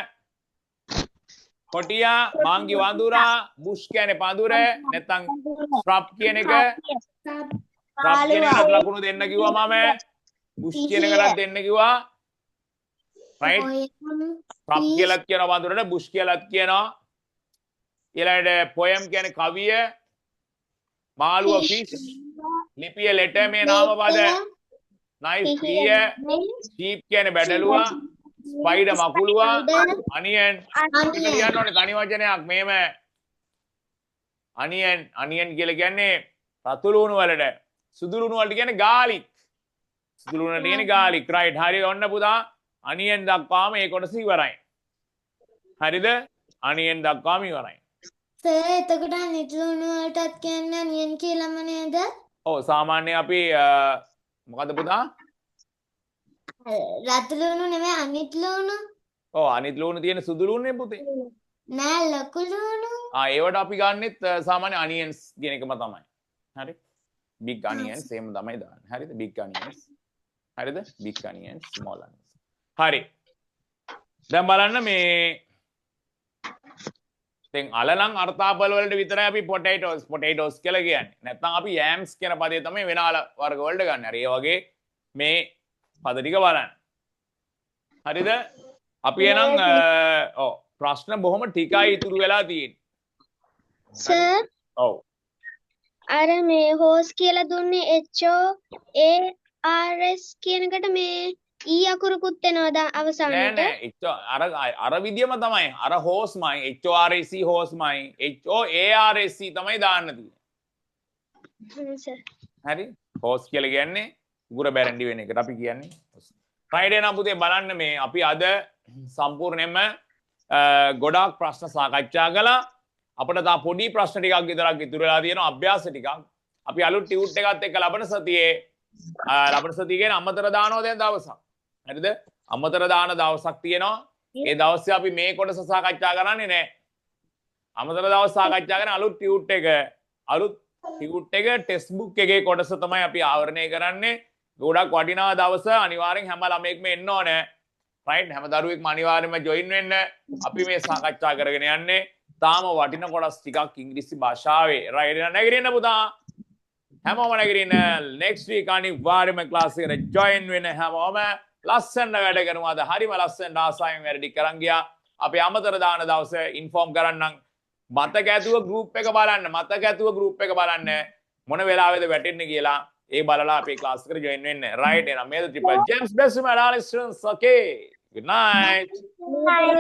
Speaker 1: කොටියා, මාංගි වඳුරා, බුෂ් කියන්නේ පඳුර, නැත්නම් ස්ක්‍රබ් කියන එක. ස්ක්‍රබ් කියන එකට ලකුණු දෙන්න කිව්වා මම. බුෂ් කියන එකට දෙන්න කිව්වා. right? ස්ක්‍රබ් කියලාත් කියනවා වඳුරට, බුෂ් කියලාත් කියනවා. ඊළඟට poem කියන්නේ කවිය, මාළුව fish, ලිපිය letter මේ නාම පද, knife පිය, sheep කියන්නේ බැඩළුවා, spider මකුළුවා, onion කියන්න ඕනේ තනි වචනයක් මේම onion කියලා කියන්නේ රතු ලුණු වලට, සුදු ලුණු වලට කියන්නේ garlic. සුදු ලුණු වලට කියන්නේ garlic. right. හරි ඔන්න පුතා onion දක්වාම මේ කොටස ඉවරයි. හරිද? onion දක්වාම ඉවරයි.
Speaker 2: සර් එතකොට අනිත් ලුණු වලටත් කියන්නේ onion කියලාම නේද?
Speaker 1: ඔව් සාමාන්‍යයෙන් අපි මොකද පුතා?
Speaker 2: රතු ලුණු නෙමෙයි අනිත් ලුණු.
Speaker 1: ඔව් අනිත් ලුණු තියෙන සුදු ලුණුනේ පුතේ.
Speaker 2: නෑ ලොකු ලුණු.
Speaker 1: ඒවට අපි ගන්නෙත් සාමාන්‍ය onions කියන එකම තමයි. හරි? big onions එහෙම තමයි දාන්නේ. හරිද? big onions. හරිද? big onions, small onions. හරි. දැන් බලන්න මේ දැන් අල නම් අර්ථාපල වලට විතරයි අපි potatoes කියලා කියන්නේ. නැත්නම් අපි yams කියන පදේ තමයි වෙන අල වර්ග වලට ගන්න. හරි. ඒ වගේ මේ පද ටික බලන්න. හරිද? අපි එහෙනම් ඔව් ප්‍රශ්න බොහොම ටිකයි ඉතුරු වෙලා තියෙන්නේ.
Speaker 3: සර්
Speaker 1: ඔව්.
Speaker 3: අර මේ හෝස් කියලා දුන්නේ HOARS කියන එකට මේ ඊ අකුරකුත් එනවද
Speaker 1: නෑ
Speaker 3: අවසානට?
Speaker 1: නෑ අර විදියම තමයි. අර හෝස්මයි HORS හෝස්මයි HOARS තමයි දාන්න තියෙන්නේ.
Speaker 3: සර්.
Speaker 1: හරි. හෝස් කියලා කියන්නේ උගුර බැරන්ඩි වෙන එකට අපි කියන්නේ. රයිට් එහෙනම් පුතේ බලන්න මේ අපි අද සම්පූර්ණයෙන්ම ගොඩාක් ප්‍රශ්න සාකච්ඡා කළා. අපිට තා පොඩි ප්‍රශ්න ටිකක් විතරක් ඉතුරු වෙලා තියෙනවා අභ්‍යාස ටිකක්. අපි අලුත් ටියුට් එකත් එක්ක ලබන සතියේ කියන අමතර දානවා දැන් දවසක්. හරිද? අමතර දාන දවසක් තියෙනවා. ඒ දවසේ අපි මේ කොටස සාකච්ඡා කරන්නේ නැහැ. අමතර දවස් සාකච්ඡා කරන අලුත් ටියුට් එක ටෙක්ස්ට් බුක් එකේ කොටස තමයි අපි ආවරණය කරන්නේ. ගොඩක් වටිනා දවස අනිවාර්යෙන් හැම ළමයෙක්ම එන්න ඕනේ. රයිට් හැම දරුවෙක්ම අනිවාර්යයෙන්ම ජොයින් වෙන්න. අපි මේ සාකච්ඡා කරගෙන යන්නේ තාම වටින කොටස් ටිකක් ඉංග්‍රීසි භාෂාවේ. රයිට් නැගිටින්න පුතා. හැමෝම නැගිටින්න. next week අනිවාර්යයෙන්ම ක්ලාස් එකට ජොයින් වෙන්න හැමෝම. ලස්සන වැඩ කරමු අද. හරිම ලස්සන ආසාවෙන් වැඩ ටික කරන් ගියා. අපි අමතර දාන දවසේ ඉන්ෆෝම් කරන්නම්. මතක ඇතුව ගෲප් එක බලන්න. මොන වෙලාවෙද වැටෙන්නේ කියලා. ඒ බලලා අපේ ක්ලාස් එකට ජොයින් වෙන්න. රයිට් එහෙනම් මේ ට්‍රිපල් ජේම්ස් බ්ලෙස් යු මයි ඩාර්ලින් ස්ටුඩන්ට්ස්. ඕකේ. good night.
Speaker 3: Bye.